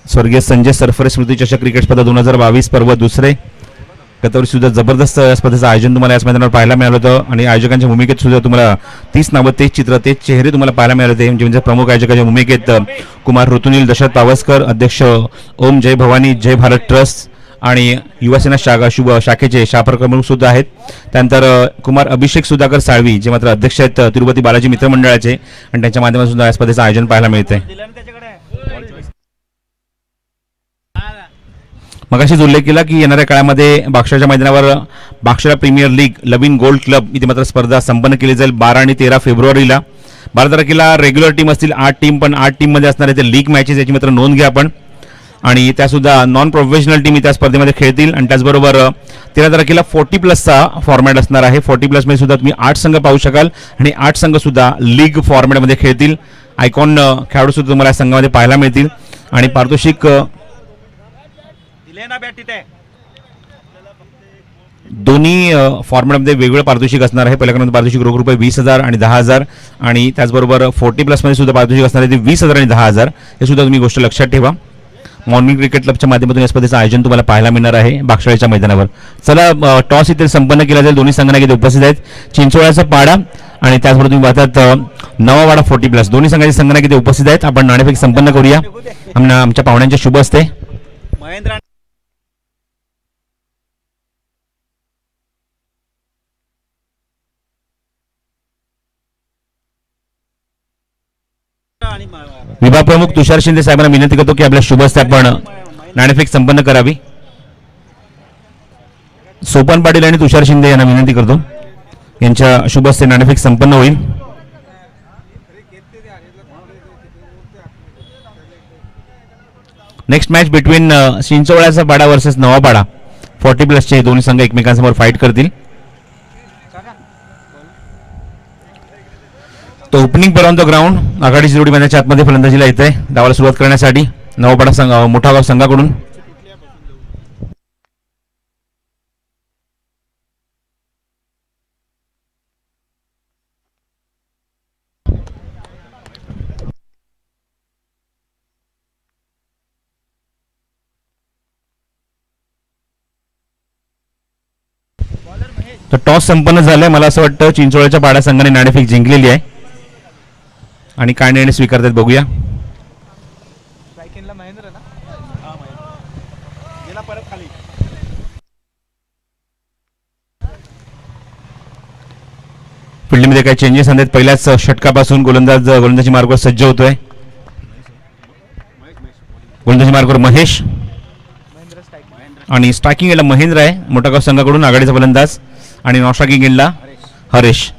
स्वर्गीय संजय सरफरे स्मृती चषक क्रिकेट स्पर्धा 2022 पर्व दुसरे. गतवर्षी सुद्धा जबरदस्त स्पर्धेचं आयोजन तुम्हाला याच मैदानावर पाहायला मिळालं होतं आणि आयोजकांच्या भूमिकेत सुद्धा तुम्हाला 30 नावं, तेच चित्र, तेच चेहरे तुम्हाला पाहायला मिळाले होते. म्हणजे प्रमुख आयोजकांच्या भूमिकेत कुमार ऋतुनील दशरथ पावसकर, अध्यक्ष ओम जय भवानी जय भारत ट्रस्ट आणि युवासेना शाखेचे शाखा प्रमुख सुद्धा आहेत. त्यानंतर कुमार अभिषेक सुधाकर साळवी जे मात्र अध्यक्ष आहेत तिरुपती बालाजी मित्रमंडळाचे आणि त्यांच्या माध्यमातून सुद्धा या स्पर्धेचं आयोजन पाहायला मिळते. मगाशीच उल्लेख केला की येणाऱ्या काळामध्ये बाक्षाच्या मैदानावर बाक्षरा प्रीमियर लीग लविन गोल्ड क्लब इथे मात्र स्पर्धा संपन्न केली जाईल 12 आणि 13 फेब्रुवारीला. 12 तारखेला रेग्युलर टीम असतील 8 टीम, पण 8 टीममध्ये असणारे ते लीग मॅचेस याची मात्र नोंद घ्या आपण. आणि त्यासुद्धा नॉन प्रोफेशनल टीम त्या स्पर्धेमध्ये खेळतील. आणि त्याचबरोबर 13 तारखेला 40+ फॉर्मॅट असणार आहे. 40+ मध्ये सुद्धा तुम्ही 8 संघ पाहू शकाल आणि 8 संघ सुद्धा लीग फॉर्मॅटमध्ये खेळतील. आयकॉन खेळाडू सुद्धा तुम्हाला या संघामध्ये पाहायला मिळतील आणि पारितोषिक दोन्ही फॉर्मॅटमध्ये वेगवेगळं पारितोषिक असणार आहे. पहिल्या क्रमांकावर पारितोषिक रोख रुपये 20,000 आणि 10,000 आणि त्याचबरोबर 40+ मध्ये सुद्धा पारितोषिक असणार आहे ते 20,000 आणि 10,000. हे सुद्धा तुम्ही गोष्ट लक्षात ठेवा. मॉर्निंग क्रिकेट क्लबच्या माध्यमातून या स्पर्धेचं आयोजन तुम्हाला पाहायला मिळणार आहे बागशाळेच्या मैदानावर. चला टॉस इथे संपन्न केला जाईल. दोन्ही संघांना इथे उपस्थित आहेत चिंचोळ्याचा पाडा आणि त्याचबरोबर तुम्ही पाहतात नवावाडा 40+ दोन्ही संघाचे संघांना इथे उपस्थित आहेत. आपण नाणेफेक संपन्न करूया. आमच्या पाहुण्यांच्या शुभ असते. महेंद्र आणि विभाग प्रमुख तुषार शिंदे साहेबांना विनंती करतो की आपल्या शुभ हस्ते आपण नाणेफेक संपन्न करावी. सोपान पाटील आणि तुषार शिंदे यांना विनंती करतो यांच्या शुभ हस्ते नाणेफेक संपन्न होईल. नेक्स्ट मॅच बिटवीन चिंचोळ्याचा पाडा वर्सेस नवापाडा 40+ चे दोन्ही संघ एकमेकांसमोर फाईट करतील. तो opening per on the ground आघाडीची जोडी मैदानाच्या आतमध्ये फलंदाजीला येते डावाला सुरुवात करण्यासाठी नवापाडा संघ मोठागाव संघाकडून. तर टॉस संपन्न झालाय. मला असं वाटतं चिंचोळ्याच्या पाडा संघाने नाणेफेक जिंकलेली आहे आणि काय निर्णय स्वीकारतात बघूया. महेंद्र ना गेला परत खाली. फील्डमध्ये काही चेंजेस आणतात. पहिल्याच षटकापासून गोलंदाजी मार्गावर सज्ज होतोय. गोलंदाजी मार्गावर महेश आणि स्ट्रायकिंग एंडला महेंद्र आहे मोठागाव संघाकडून आघाडीचा फलंदाज आणि नॉन स्ट्रायकिंग एंडला हरेश.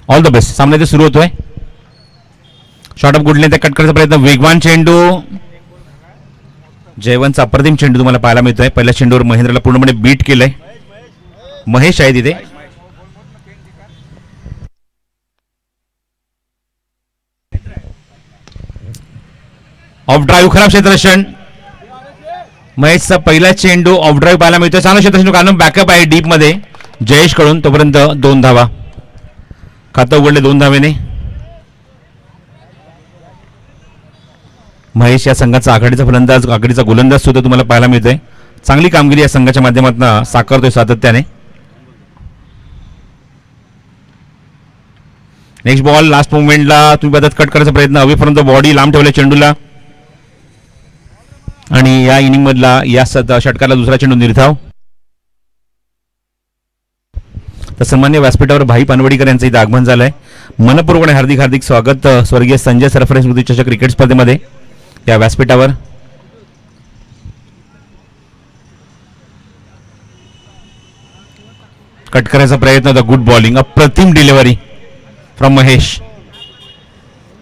All the best. सामना इथे सुरू होतोय. शॉर्ट ऑफ गुडने ते कट करायचा प्रयत्न. वेगवान चेंडू जयवंतचा अप्रतिम चेंडू तुम्हाला पाहायला मिळतोय. पहिल्या चेंडूवर महेंद्रला पूर्णपणे बीट केलंय. महेश आहे तिथे. ऑफ ड्राईव्ह खराब क्षेत्ररक्षण. महेशचा पहिला चेंडू ऑफ ड्राईव्ह पाहायला मिळतोय. चांगला क्षेत्ररक्षण कारण बॅकअप आहे डीप मध्ये जयेश कडून. तोपर्यंत 2 धावा. खातं उघडले 2 धावेने. महेश या संघाचा आघाडीचा फलंदाज आघाडीचा गोलंदाज सुद्धा तुम्हाला पाहायला मिळतोय. चांगली कामगिरी या संघाच्या माध्यमातून साकारतोय सातत्याने. नेक्स्ट बॉल लास्ट मुवमेंटला तुम्ही बघत कट करायचा प्रयत्न. अवे फ्रॉम द बॉडी लांब ठेवल्या चेंडूला आणि या इनिंग मधला या षटकाला दुसरा चेंडू निर्धाव. तर सन्मान्य व्यासपीठावर भाई पानवडीकर यांचं इथं आगमन झालंय. मनपूर्वक हार्दिक हार्दिक स्वागत स्वर्गीय संजय सरफरे स्मृती चषक क्रिकेट स्पर्धेमध्ये या व्यासपीठावर. कट करायचा प्रयत्न होता. Good bowling. अप्रतिम डिलिव्हरी फ्रॉम महेश.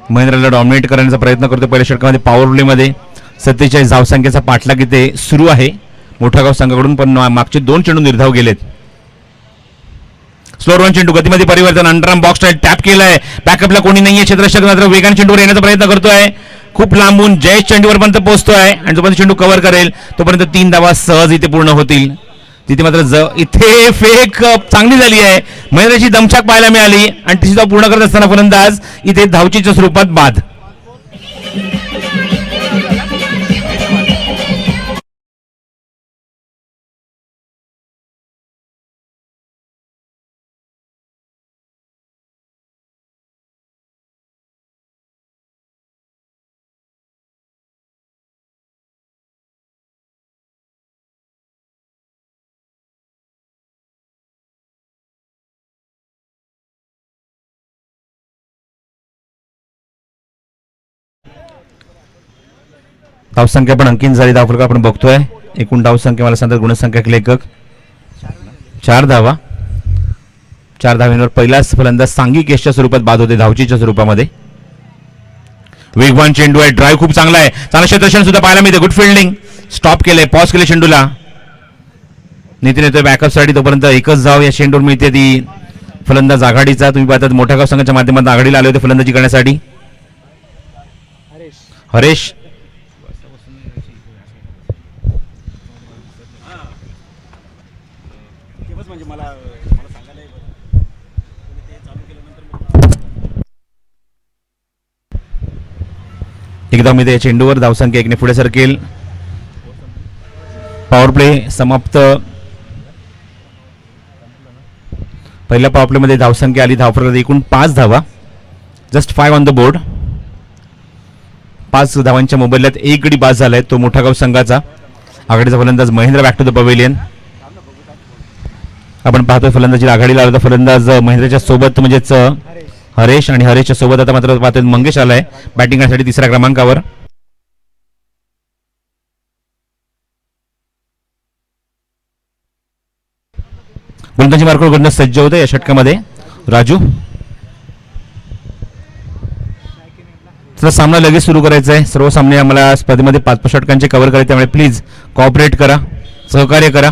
महेंद्रला डॉमिनेट करण्याचा प्रयत्न करतो पहिल्या षटकामध्ये. पॉवर प्लेमध्ये 47 धावसंख्येचा पाठलाग इथे सुरू आहे मोठागाव संघाकडून. पण मागचे 2 चेंडू निर्धाव गेलेत. स्लोअर 1 चेंडू गतीमध्ये परिवर्तन. अंडरआर्म बॉक्स स्टाईल टॅप केलाय. बॅकअपला कोणी नाहीये. क्षेत्ररक्षक मात्र वेगाने चेंडूवर येण्याचा प्रयत्न करतोय. खूप लांबून जयेश चेंडूवर पर्यंत पोहोचतोय आणि जोपर्यंत चेंडू कव्हर करेल तोपर्यंत 3 धावा सहज इथे पूर्ण होतील. तिथे मात्र इथे फेक चांगली झाली आहे. महेंद्रची दमछाक पाहायला मिळाली आणि ती सुद्धा पूर्ण करत असताना फलंदाज इथे धावचीच्या स्वरूपात बाद. धावसंख्या पण अंकित झाली. धावफलक आपण बघतोय. एकूण धावसंख्या मला सांगतात गुणसंख्या लेखक 4 धावा. 4 धावांवर पहिलाच फलंदाज सांघिक यशच्या स्वरूपात बाद होते धावचीच्या स्वरूपामध्ये. वेगवान चेंडू आहे. ड्राईव्ह खूप चांगला आहे. चांगलं क्षेत्ररक्षण सुद्धा पाहायला मिळते. Good fielding. स्टॉप केलंय. पॉज केले चेंडूला. नितीन येतोय बॅकअप साठी. तोपर्यंत एकच धाव या चेंडूवर मिळते ती फलंदाज आघाडीचा. तुम्ही पाहतात मोठागाव संघाच्या माध्यमातून आघाडीला आले होते फलंदाजी करण्यासाठी हरेश. म्हणजे मला सांगायला एकदा मी त्या चेंडूवर धावसंख्या 1 ने पुढे सरकेल. पॉवर प्ले समाप्त. पहिल्या पॉवर प्ले मध्ये धावसंख्या आली धावफलकात एकूण 5 धावा. Just 5 on the board. 5 धावांच्या मोबदल्यात 1 गडी बाद झालाय तो मोठा गाव संघाचा. आघाडीचा फलंदाज Mahendra back to the pavilion. आपण पाहतोय फलंदाजी आघाडीला आला फलंदाज महेंद्रच्या सोबत म्हणजेच हरेश आणि हरेशच्या सोबत आता मात्र पाहतोय मंगेश आलाय बॅटिंग करण्यासाठी 3ऱ्या क्रमांकावर. गोलंदाजी मार्कवर गोलंदाज सज्ज होते या षटकामध्ये. राजू तर सामना लगेच सुरू करायचा आहे. सर्व सामने आम्हाला स्पर्धेमध्ये 5 षटकांचे कव्हर करायचे त्यामुळे प्लीज कॉपरेट करा, सहकार्य करा.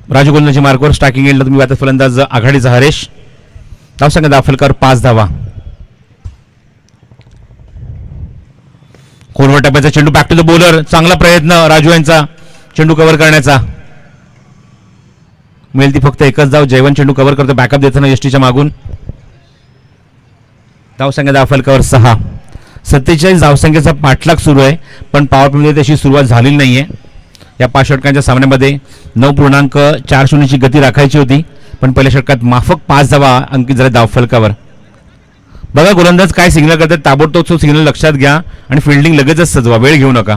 राजू गोलंदाजी मार्कवर. स्ट्रायकिंग एंडला तुम्ही पाहता फलंदाज आघाडीचा हरेश. धावसंख्या दाफलकर 5 धावा. खोलवर टप्प्याचा चेंडू बॅक टू द बॉलर. चांगला प्रयत्न राजू यांचा चेंडू कव्हर करण्याचा. मिळेल ती फक्त एकच धाव. जयवंत चेंडू कव्हर करतो बॅकअप देताना यष्टीच्या मागून. धावसंख्या दाफलकावर 6. 47 धावसंख्येचा पाठलाग सुरू आहे पण पॉवर प्लेमध्ये त्याची सुरुवात झालेली नाहीये. या 5 षटकांच्या सामन्यामध्ये 9.40 ची गती राखायची होती पण पहिल्या षटकात माफक 5 धावा अंकित झाल्या धावफलकावर. बघा गोलंदाज काय सिग्नल करतात ताबडतोब तो सिग्नल लक्षात घ्या आणि फिल्डिंग लगेचच सजवा, वेळ घेऊ नका.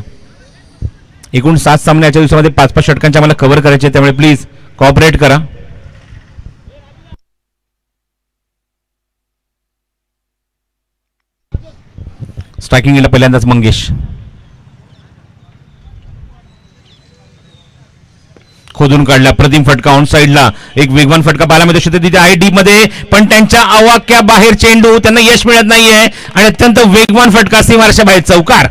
एकूण 7 सामने याच्या दिवसामध्ये 5-5 षटकांचे आम्हाला कव्हर करायचे त्यामुळे प्लीज कॉपरेट करा. स्ट्रायकिंगला पहिल्यांदाच मंगेश. खोदून काढला प्रतिम फटका ऑन साइडला. एक वेगवान फटका पाहायला मिळतो क्षेत्र तिथे आहे डीप मध्ये पण त्यांच्या आवाक्या बाहेर चेंडू. त्यांना यश मिळत नाहीये आणि अत्यंत वेगवान फटका सीमारेषा बाहेर. चौकार.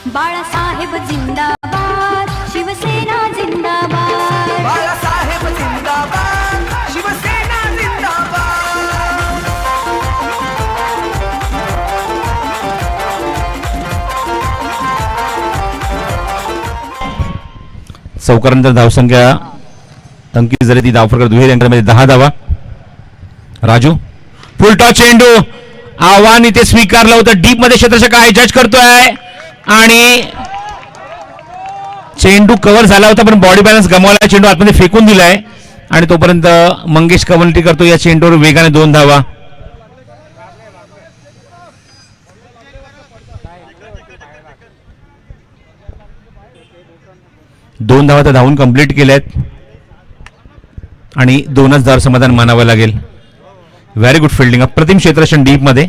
बाळासाहेब जिंदाबाद, शिवसेना जिंदाबाद. बाळासाहेब जिंदाबाद, शिवसेना जिंदाबाद. चौकारानंतर धावसंख्या अंकित झाली ती धावफलक दुहेरी अंकामध्ये 10 धावा. राजू फुल टॉस चेंडू. आव्हान इथे स्वीकारलं होतं. डीप मध्ये क्षेत्ररक्षक आहे जज करतोय आणि चेंडू कव्हर झाला होता पण बॉडी बॅलन्स गमावला. चेंडू आतमध्ये फेकून दिलाय आणि तोपर्यंत मंगेश कवंटी करतो या चेंडूवर वेगाने 2 धावा. दोन धावा तर धावून कंप्लीट केल्यात आणि 2च धाव समाधान मानावं लागेल. Very good fielding. अप्रतिम क्षेत्ररक्षण डीप मध्ये.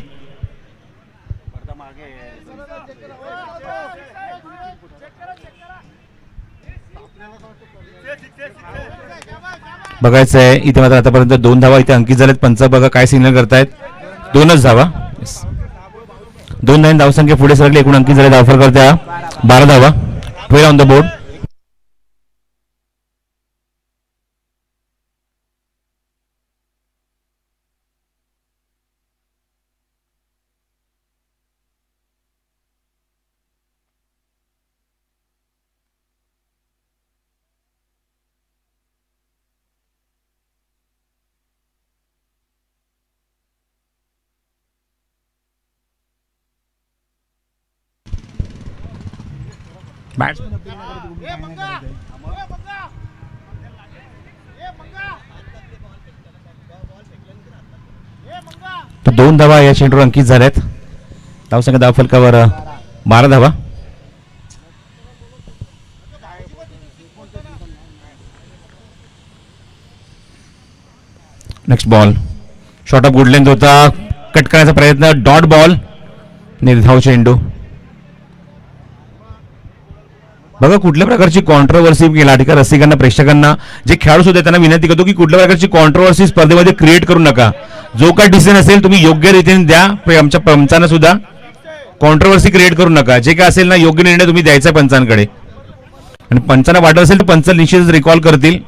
बघायचं आहे इथे मात्र आतापर्यंत 2 धावा इथे अंकित झाल्यात. पंच बघा काय सिग्नल करतायत. 2च धावा. 2 धावांनी धावसंख्या पुढे सरकली. एकूण अंकित झाले धावफलक करत्या 12 धावा. 12 ऑन द बोर्ड. बॅट तर 2 धावा या चेंडूवर अंकित झाल्यात. धावसंख्या धावफलकावर 12 धावा. Next ball. Short of good length होता. कट करण्याचा प्रयत्न. Dot ball. निर्धाव चेंडू. बघा कुठल्या प्रकारची कॉन्ट्रोवर्सी केला ठिकाणी रसिकांना प्रेक्षकांना जे खेळाडू सुद्धा त्यांना विनंती करतो की कुठल्या प्रकारची कॉन्ट्रोवर्सी स्पर्धेमध्ये क्रिएट करू नका. जो काय डिसिजन असेल तुम्ही योग्य रीतीने द्या. आमच्या पंचांना सुद्धा कॉन्ट्रोवर्सी क्रिएट करू नका. जे काय असेल ना योग्य निर्णय तुम्ही द्यायचा पंचांकडे आणि पंचांना वाटत असेल तर पंच निश्चितच रिकॉल करतील.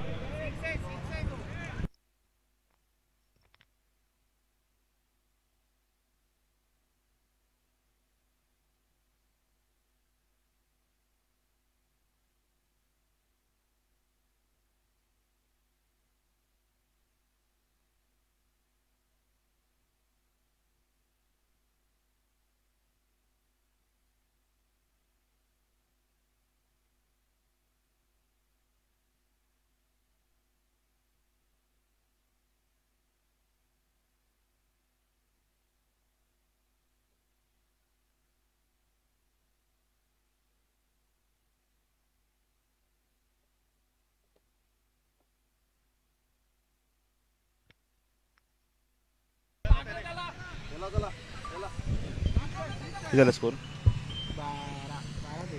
किती झाला स्कोर?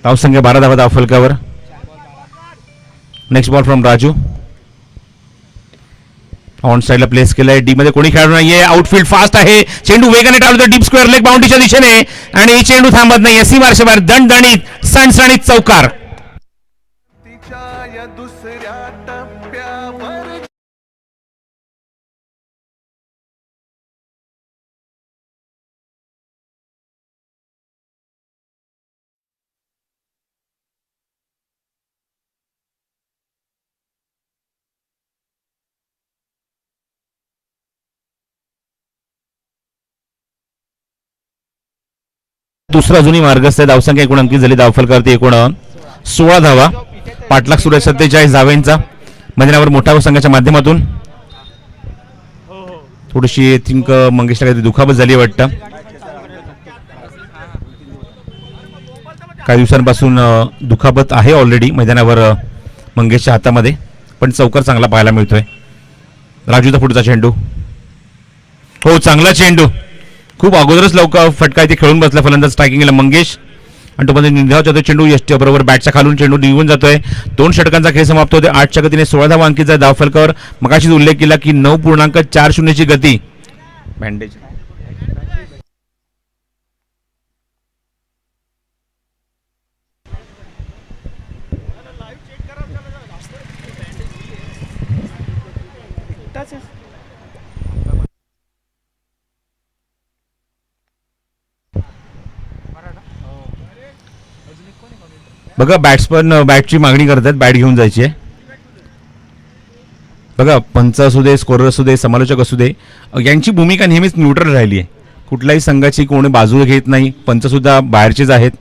धावसंख्या 12 धावा धावफलकावर. Next ball from Raju. On साइडला प्लेस केलाय. डी मध्ये कोणी खेळाडू नाहीये. आउटफील्ड फास्ट आहे. चेंडू वेगाने टाळतो डीप स्क्वेअर लेग बाउंड्रीच्या दिशेने आणि चेंडू थांबत नाही. सीमारच्या बाहेर दणदणीत सणसणीत चौकार. तिच्या या दुसऱ्या टप्प्यावर दुसरा अजूनही मार्गस्थ आहे. धावसंख्या एकूण अंकित झाली धावफलकावरती एकूण 16 धावा. पाठलाग सुरू आहे 47 धावांचा मैदानावर. मोठ्या संघाच्या माध्यमातून थोडीशी थिंक मंगेशला काहीतरी दुखापत झाली वाटतं. काही दिवसांपासून दुखापत आहे ऑलरेडी मैदानावर मंगेशच्या हातामध्ये, पण चौकार चांगला पाहायला मिळतोय. राजूचा पुढचा चेंडू. हो, चांगला चेंडू. खूप अगोदरच लवकर फटका इथे खेळून बसला फलंदाज स्ट्रायकिंगला मंगेश आणि तो मध्ये निर्धाव जातो चेंडू यष्टी बरोबर बॅटच्या खालून चेंडू निघून जातोय. 2 षटकांचा खेळ समाप्त होते. 8च्या गतीने 16 धावा अंकित झाल्या धावफलकावर. मगाशीच उल्लेख केला की 9.40 ची गती. बँडेज बघा, बॅट्समन बॅटची मागणी करतात, बॅट घेऊन जायची आहे. बघा, पंच असू दे, स्कोरर असू दे, समालोचक असू दे, यांची भूमिका नेहमीच न्यूट्रल राहिली आहे. कुठल्याही संघाची कोणी बाजू घेत नाही. पंच सुद्धा बाहेरचेच आहेत,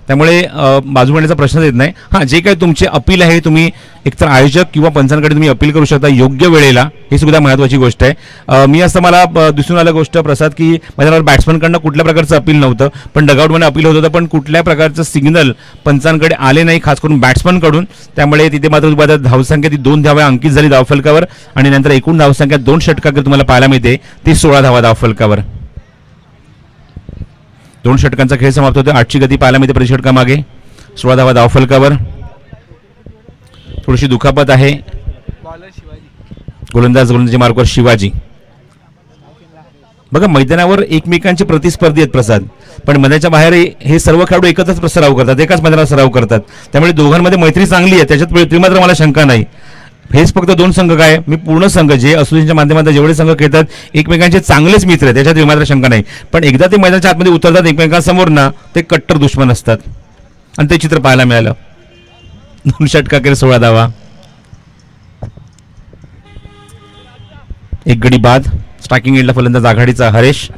त्यामुळे बाजू घेण्याचा प्रश्नच येत नाही. हां, जे काही तुमचे अपील आहे तुम्ही एकतर आयोजक किंवा पंचांकडे तुम्ही अपील करू शकता योग्य वेळेला. ही सुद्धा महत्त्वाची गोष्ट आहे. मी असं मला दिसून आलं गोष्ट प्रसाद की माझ्यावर बॅट्समनकडनं कुठल्या प्रकारचं अपील नव्हतं, पण डगआउटमध्ये अपील होत होतं, पण कुठल्या प्रकारचं सिग्नल पंचांकडे आले नाही, खास करून बॅट्समनकडून. त्यामुळे तिथे मात्र धावसंख्या ती 2 धावा अंकित झाली धावफलकावर आणि नंतर एकूण धावसंख्या 2 षटकांकडे तुम्हाला पाहायला मिळते ती 16 धावा धावफलकावर. 2 षटकांचा खेळ समाप्त होतो. 8ची गती पाहायला मिळते प्रति षटकामागे. 16 धावा धावफलकावर. थोडीशी दुखापत आहे. गोलंदाजी मार्कवर शिवाजी. बघा, मैदानावर एकमेकांचे प्रतिस्पर्धी आहेत प्रसाद, पण मैदानाच्या बाहेर हे सर्व खेळाडू एकत्रच सराव करतात, एकाच मैदानावर सराव करतात. त्यामुळे दोघांमध्ये मैत्री चांगली आहे, त्याच्यात मात्र मला शंका नाही. हेच फक्त 2 संघ काय, मी पूर्ण संघ जे असोसिएशनच्या माध्यमातून जेवढे संघ खेळतात एकमेकांचे चांगलेच मित्र आहेत, त्याच्यात मात्र शंका नाही. पण एकदा ते मैदानाच्या आतमध्ये उतरतात एकमेकांसमोर ना, ते कट्टर दुश्मन असतात आणि ते चित्र पाहायला मिळालं. 2 षटकांकडे 16 धावा. 1 गडी बाद. स्ट्रायकिंग एंडला फलंदाज आघाडीचा हरेश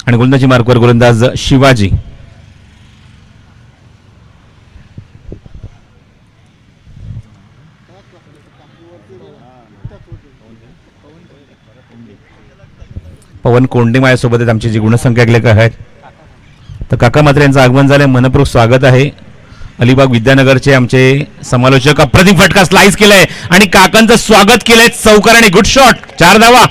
आणि गोलंदाजी मार्कवर गोलंदाज शिवाजी. पवन कोंडे माझ्यासोबत आहेत, आमचे जे गुणसंख्याक आहेत. तर काका मात्र यांचं आगमन झालंय, मनपूर्वक स्वागत आहे. अलिबाग विद्यानगरचे आमचे समालोचक. अप्रतिम फटका स्लाइस केलाय आणि काकांचं स्वागत केलंय. चौकार आणि गुड शॉट. 4 धावा.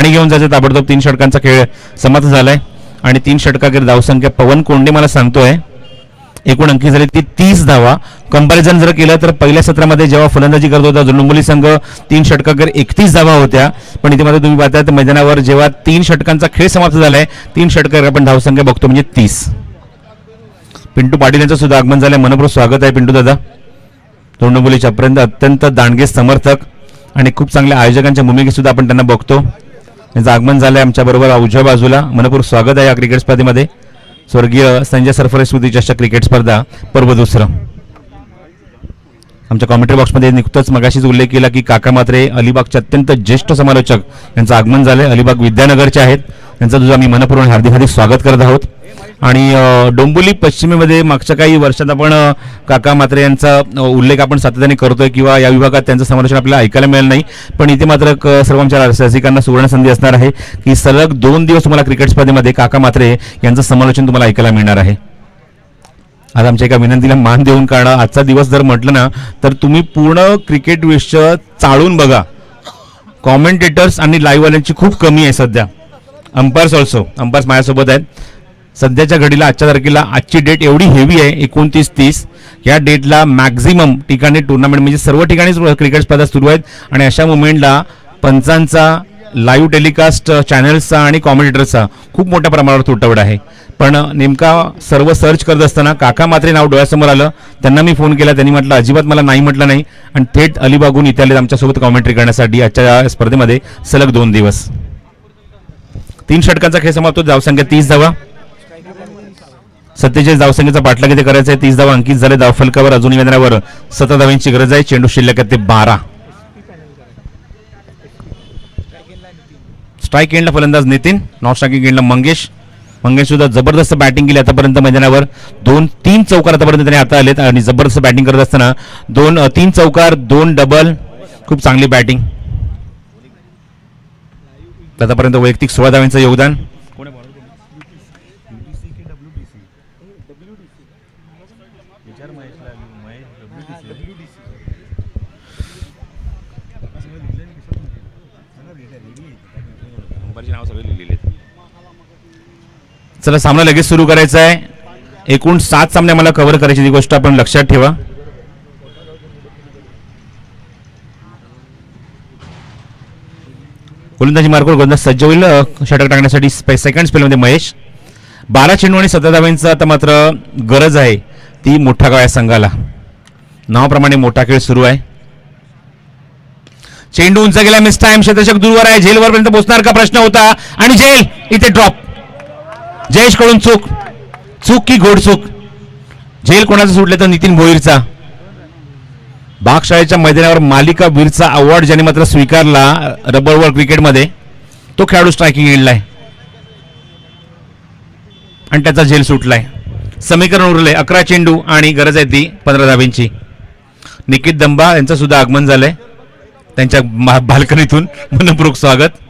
आणि घेऊन जायचं ताबडतोब. 3 षटकांचा खेळ समाप्त झालाय आणि 3 षटकाखेर धावसंख्या पवन कोंडे मला सांगतोय एकूण अंकी झाली ती 30 धावा. कंपॅरिझन जर केलं तर पहिल्या सत्रामध्ये जेव्हा फलंदाजी करत होता डोंबिवली संघ 3 षटकाखेर 31 धावा होत्या, पण इथे मात्र तुम्ही पाहताय मैदानावर जेव्हा 3 षटकांचा खेळ समाप्त झालाय 3 षटकाखेर आपण धावसंख्या बघतो म्हणजे 30. पिंटू पाटील यांचं सुद्धा आगमन झालंय. मनपूर्वक स्वागत आहे पिंटू दादा. डोंबिवलीच्या पर्यंत अत्यंत दांडगे समर्थक आणि खूप चांगल्या आयोजकांच्या भूमिकेत सुद्धा आपण त्यांना बघतो. यांचं आगमन झालंय आमच्या बरोबर उजव्या बाजूला. मनपूर्वक स्वागत आहे या क्रिकेट स्पर्धेमध्ये. स्वर्गीय संजय सरफराज स्मृती चषक क्रिकेट स्पर्धा पर्व 2. आमच्या कॉमेंट्री बॉक्समध्ये नुकतंच मगाशीच उल्लेख केला की काका मात्रे अलिबागचे अत्यंत ज्येष्ठ समालोचक यांचं आगमन झालंय. अलिबाग विद्यानगरचे आहेत. यांचं तुझं आम्ही मनपूर्वक हार्दिक स्वागत करत आहोत. आणि डोंबिवली पश्चिमेमध्ये मागच्या काही वर्षात आपण काका मात्रे यांचा उल्लेख आपण सातत्याने करतोय किंवा या विभागात त्यांचं समालोचन आपल्याला ऐकायला मिळेल नाही, पण इथे मात्र सर्व आमच्या रसिकांना सुवर्ण संधी असणार आहे की सलग 2 दिवस तुम्हाला क्रिकेट स्पर्धेमध्ये काका मात्रे यांचं समालोचन तुम्हाला ऐकायला मिळणार आहे. आज आमच्या एका विनंतीला मान देऊन काढा. आजचा दिवस जर म्हटलं ना तर तुम्ही पूर्ण क्रिकेट विषय चाळून बघा. कॉमेंटेटर्स आणि लाईव्हवाल्यांची खूप कमी आहे सध्या. अंपायर्स माझ्यासोबत आहेत. सध्याच्या घडीला आजच्या तारखेला आजची डेट एवढी हेवी आहे 29-30. या डेटला मॅक्झिमम ठिकाणी टुर्नामेंट म्हणजे सर्व ठिकाणीच क्रिकेट स्पर्धा सुरू आहेत आणि अशा मुवमेंटला पंचांचा, लाईव्ह टेलिकास्ट चॅनल्सचा आणि कॉमेंटेटर्सचा खूप मोठ्या प्रमाणावर तुटवडा आहे. पण नेमका सर्व सर्च करत असताना काका मात्रे नाव डोळ्यासमोर आलं. त्यांना मी फोन केला. त्यांनी म्हटलं अजिबात मला नाही म्हटलं नाही आणि थेट अलिबागून इथे आले आमच्यासोबत कॉमेंट्री करण्यासाठी आजच्या स्पर्धेमध्ये सलग 2 दिवस. 3 षटकांचा खेळ समाप्त. धावसंख्या 30 धावा. 47 धावसंख्येचा पाठलाग इथे करायचा आहे. 30 धावा अंकित झाले. धावफलकावर अजूनही मैदानावर 17 धावांची गरज आहे. चेंडू शिल्लक आहे ते 12. स्ट्राईक एंडला फलंदाज नितीन, नॉन स्ट्रायकिंग एंडला मंगेश सुद्धा जबरदस्त बॅटिंग केली आतापर्यंत मैदानावर. 2-3 चौकार आतापर्यंत त्याने आता आलेत आणि जबरदस्त बॅटिंग करत असताना 3 चौकार 2 डबल, खूप चांगली बॅटिंग. आतापर्यंत वैयक्तिक 16 धावांचं योगदान. चला सामना लगेच सुरू करायचा आहे. एकूण 7 सामने मला कव्हर करायची, ती गोष्ट आपण लक्षात ठेवा. गोलंदाजी मार्गावर गोलंदाज सज्ज होईल षटक टाकण्यासाठी. सेकंड स्पेलमध्ये महेश. 12 चेंडू आणि 17 धावांचं आता मात्र गरज आहे ती मोठा गाव या संघाला. नावाप्रमाणे मोठा खेळ सुरू आहे. चेंडू उंच गेला, मिस टाइम. क्षेत्ररक्षक दूरवर आहे. झेलवर पर्यंत पोहोचणार का प्रश्न होता आणि झेल इथे ड्रॉप. जयेश कडून चूक की घोडचूक. झेल कोणाचं सुटले तर नितीन भोईरचा. बागशाळेच्या मैदानावर मालिका वीरचा अवॉर्ड ज्याने मात्र स्वीकारला रबर बॉल क्रिकेटमध्ये, तो खेळाडू स्ट्रायकिंग एंडलाय आणि त्याचा झेल सुटलाय. समीकरण उरले 11 चेंडू आणि गरज आहे ती 15 धावांची. निकित दंबा यांचं सुद्धा आगमन झालंय त्यांच्या बाल्कनीतून. मनपूर्वक स्वागत.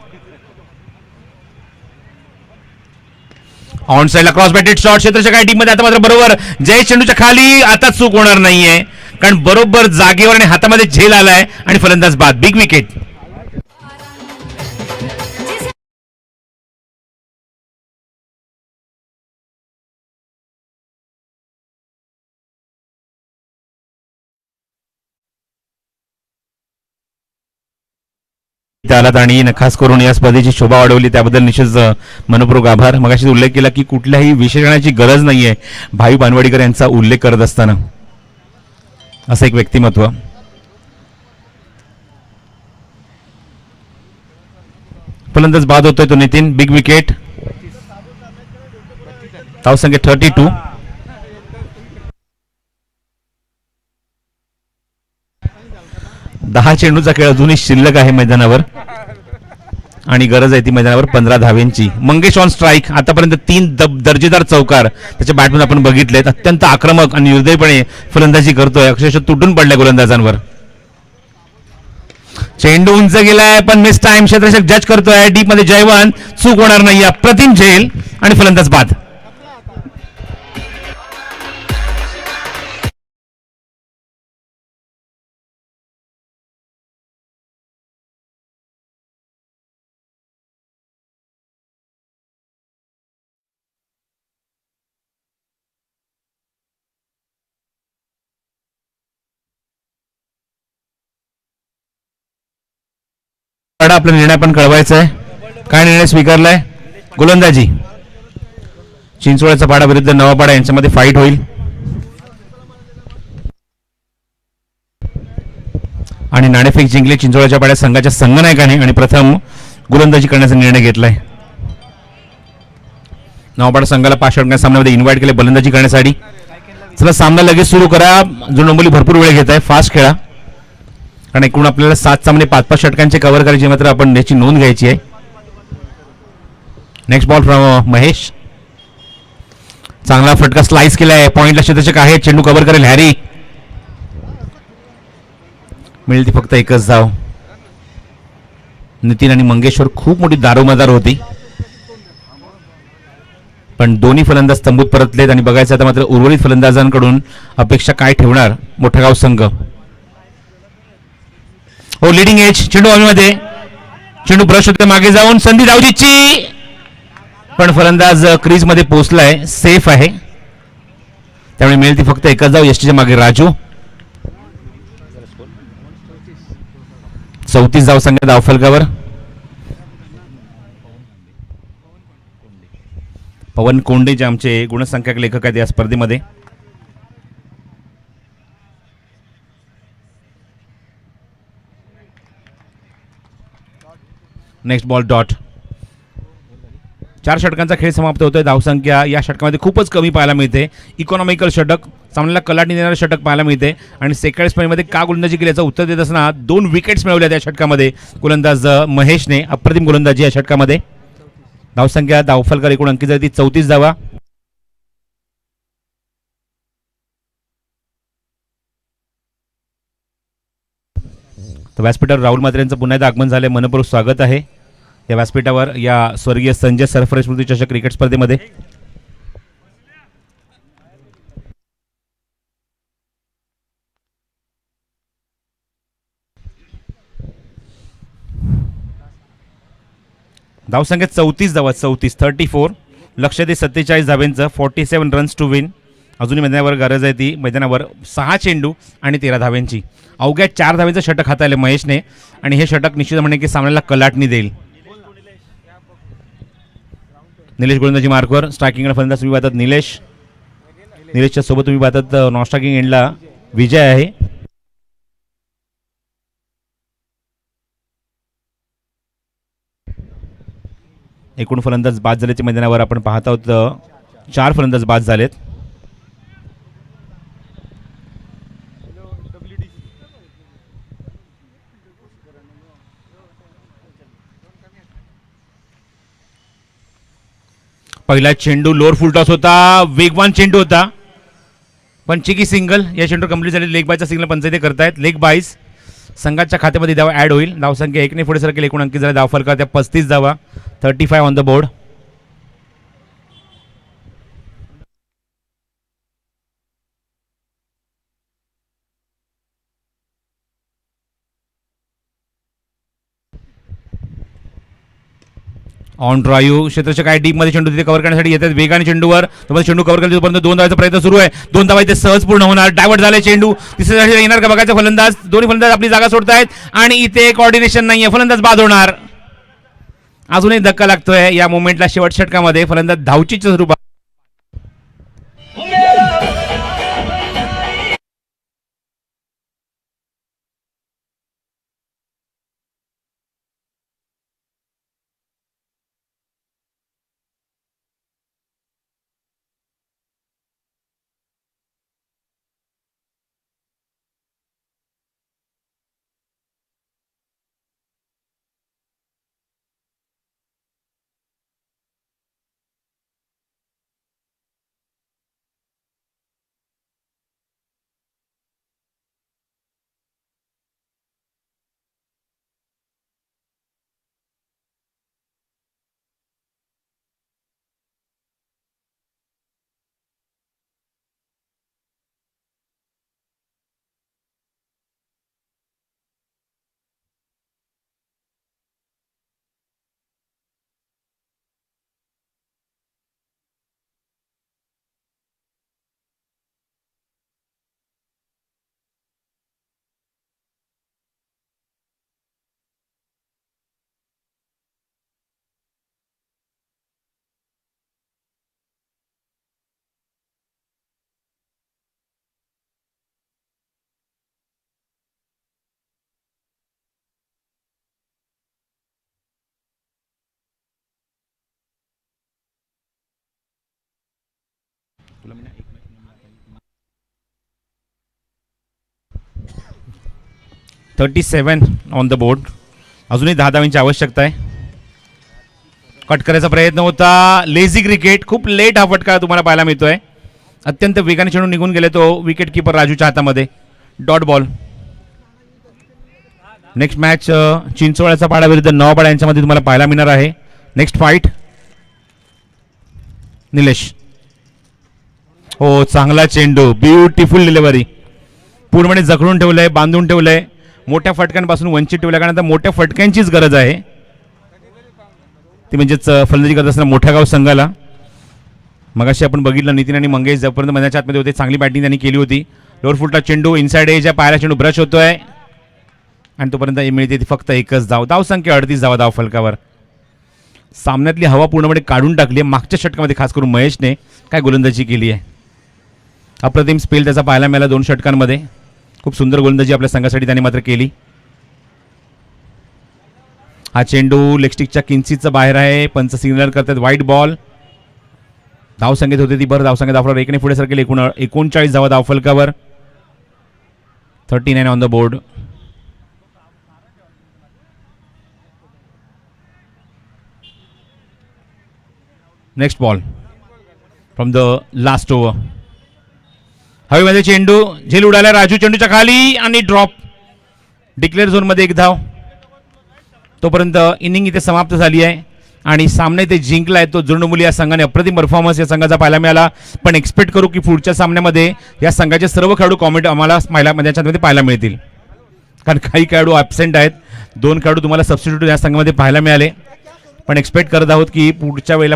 ऑन साइडला क्रॉस बॅटेड शॉट क्षेत्राच्या काही टीम मध्ये आता मात्र बरोबर जयेश चेंडूच्या खाली. आता चूक होणार नाहीये कारण बरोबर जागेवर आणि हातामध्ये झेल आलाय आणि फलंदाज बाद. Big wicket. आलात आणि खास करून या स्पर्धेची शोभा वाढवली त्याबद्दल निश्चित मनपूर्वक आभार. मगाशी उल्लेख केला की कुठल्याही विशेषणाची गरज नाहीये भाई बानवाडीकर यांचा उल्लेख करत असताना. असं एक व्यक्तिमत्व. फलंदाज बाद होतोय तो नितीन. Big wicket. धावसंख्या 32. दहा चेंडूचा खेळ अजूनही शिल्लक आहे मैदानावर आणि गरज आहे ती मैदानावर 15 धावांची. Mangesh on strike. आतापर्यंत 3 दर्जेदार चौकार त्याच्या बॅटमधून आपण बघितलेत. अत्यंत आक्रमक आणि निर्दयीपणे फलंदाजी करतोय. अक्षरशः तुटून पडल्या गोलंदाजांवर. चेंडू उंच गेलाय पण मिस टाइम. क्षेत्ररक्षक जज करतोय. डीप मध्ये जयवंत. चूक होणार नाही. अप्रतिम झेल आणि फलंदाज बाद. काढा, आपला निर्णय पण कळवायचा आहे. काय निर्णय स्वीकारलाय? गोलंदाजी. चिंचवडचा पाडा विरुद्ध नवापाडा यांच्यामध्ये फाईट होईल. आणि नाणेफेक जिंकले चिंचवडच्या पाड्या संघाच्या संघनायकाने आणि प्रथम गोलंदाजी करण्याचा निर्णय घेतलाय. नवापाडा संघाला 5 षटकांच्या सामन्यामध्ये इन्व्हाइट केले बलंदाजी करण्यासाठी. चला सामना लगेच सुरू करा. जो नंबोली भरपूर वेळ घेत आहे, फास्ट खेळा, कारण एकूण आपल्याला 7 सामने 5-5 षटकांचे कव्हर करायचे, मात्र आपण याची नोंद घ्यायची आहे. Next ball from Mahesh. चांगला फटका स्लाइस केलाय. पॉइंटला क्षेत्ररक्षक आहे. चेंडू कव्हर करेल हॅरी. मिळेल ती फक्त एकच धाव. नितीन आणि मंगेश्वर खूप मोठी दारोमदार होती, पण दोन्ही फलंदाज तंबूत परतलेत आणि बघायचं आता मात्र उर्वरित फलंदाजांकडून अपेक्षा काय ठेवणार मोठा गाव संघ. हो, लिडिंग एज. चेंडू हवेमध्ये. चेंडू ब्रश होते मागे जाऊन संधी धावजीची, पण फलंदाज क्रीज मध्ये पोहोचलाय. सेफ आहे, त्यामुळे मिळेल ती फक्त एकच धाव. एसटीच्या मागे राजू. 34 धाव संख्या धावफलकावर. पवन कोंडे जे आमचे गुणसंख्यक लेखक आहेत या स्पर्धेमध्ये. Next ball dot. 4 षटकांचा खेळ समाप्त होतोय. धावसंख्या या षटकामध्ये खूपच कमी पाहायला मिळते. इकॉनॉमिकल षटक, सामन्याला कलाटणी देणारं षटक पाहायला मिळते. आणि सेकंड स्पेलमध्ये का गोलंदाजी केल्याचं उत्तर देत असताना 2 विकेट्स मिळवल्या त्या षटकामध्ये गोलंदाज महेशने. अप्रतिम गोलंदाजी या षटकामध्ये. धावसंख्या धावफलकार एकूण अंकी जर ती 34 धावा. तर व्यासपीठावर राहुल म्हात्रे यांचं पुन्हा एकदा आगमन झाले. मनपूर्वक स्वागत आहे या व्यासपीठावर या स्वर्गीय संजय सरफराज स्मृती चषक क्रिकेट स्पर्धेमध्ये. धावसंख्या 34 धावा. 34. लक्ष दे 47 धावेंचं. 47 रन्स टू विन. अजूनही मैदानावर गरज आहे ती. मैदानावर 6 चेंडू आणि 13 धावेंची. अवघ्या 4 धावेचं षटक हाताळले महेशने आणि हे षटक निश्चित म्हणे की सामन्याला कलाटणी देईल. निलेश गोलंदाजी मार्कवर. स्ट्रायकिंगला फलंदाज तुम्ही पाहतात निलेश. निलेशच्या सोबत तुम्ही पाहतात नॉन स्ट्रायकिंग एंडला विजय आहे. एकूण फलंदाज बाद झाल्याचे मैदानावर आपण पाहत आहोत. 4 फलंदाज बाद झालेत. पहिला चेंडू लोअर फुल टॉस होता. वेगवान चेंडू होता, पण चिकी सिंगल. या चेंडू कंप्लीट झाले. लेग बायचा सिंगल पंचायती करतायत. लेग बाईस संघाच्या खात्यामध्ये धावा ऍड होईल. धावसंख्या 1 ने पुढे सरकेल. एकूण अंकी झाले धावफलकार त्या 35 धावा. 35 on the board. On drive. क्षेत्राच्या काय डीप मध्ये चेंडू तिथे कव्हर करण्यासाठी येतात वेगाने चेंडूवर. चेंडू कव्हर करतो तोपर्यंत 2 धावाचा प्रयत्न सुरू आहे. 2 धावा इथे सहज पूर्ण होणार. डायव्हर्ट झाले चेंडू. तिसऱ्या येणार का बघायचा फलंदाज. दोन्ही फलंदाज आपली जागा सोडतायत आणि इथे कोऑर्डिनेशन नाहीये. फलंदाज बाद होणार. अजूनही धक्का लागतोय या मोमेंटला. शेवट षटकामध्ये फलंदाज धावचीच्या स्वरूपात 37 ऑन द बोर्ड. अजूनही 10 धावांची आवश्यकता आहे. कट करायचा प्रयत्न होता. Lazy cricket. खूप लेट हा फटका तुम्हाला पाहायला मिळतोय. अत्यंत वेगाने चेंडू निघून गेले तो विकेट किपर राजूच्या हातामध्ये. Dot ball. नेक्स्ट मॅच चिंचवड्याचा पाडा विरुद्ध नवापाडा यांच्यामध्ये तुम्हाला पाहायला मिळणार आहे. Next fight. निलेश. हो, चांगला चेंडू. Beautiful delivery. पूर्णपणे जखडून ठेवलंय, बांधून ठेवलंय. मोठ्या फटक्यांपासून वंचित ठेवल्या, कारण आता मोठ्या फटक्यांचीच गरज आहे ती, म्हणजेच फलंदाजी करत असताना मोठ्या गाव संघाला. मगाशी आपण बघितलं नितीन आणि मंगेश जोपर्यंत मैदानाच्या आतमध्ये होते चांगली बॅटिंग त्यांनी केली होती. लोअर फुटला चेंडू इनसाइड एज, पायाला चेंडू ब्रश होतोय आणि तोपर्यंत मिळते ती फक्त एकच धाव. धावसंख्या 38 धावा धाव फलकावर. सामन्यातली हवा पूर्णपणे काढून टाकली आहे. मागच्या षटकामध्ये खास करून महेशने काय गोलंदाजी केली आहे. अप्रतिम स्पेल त्याचा पाहायला मिळाला 2 षटकांमध्ये. खूप सुंदर गोलंदाजी आपल्या संघासाठी त्याने मात्र केली. हा चेंडू लेगस्टिकच्या किंचितचा बाहेर आहे. पंच सिग्नल करतात व्हाईट बॉल. धावसंख्येत होते ती भर धावसंख्या धावफलकावर 1 ने पुढे सरकेल. 39 धावा धावफलकावर. 39 on the board. Next ball from the last over. हवेमध्ये चेंडू झेल उडाला. राजू चेंडूच्या खाली आणि ड्रॉप. डिक्लेअर झोनमध्ये 1 धाव. तोपर्यंत इनिंग इथे समाप्त झाली आहे आणि सामना इथे जिंकलाय तो जुर्णमुली या संघाने. अप्रतिम परफॉर्मन्स या संघाचा पाहायला मिळाला. पण एक्सपेक्ट करू की पुढच्या सामन्यामध्ये या संघाचे सर्व खेळाडू कॉमेंट आम्हाला याच्यामध्ये पाहायला मिळतील, कारण काही खेळाडू ॲब्सेंट आहेत. 2 खेळाडू तुम्हाला सबस्टिट्यूट या संघामध्ये पाहायला मिळाले. पण एक्सपेक्ट करत आहोत की पुढच्या वेळेला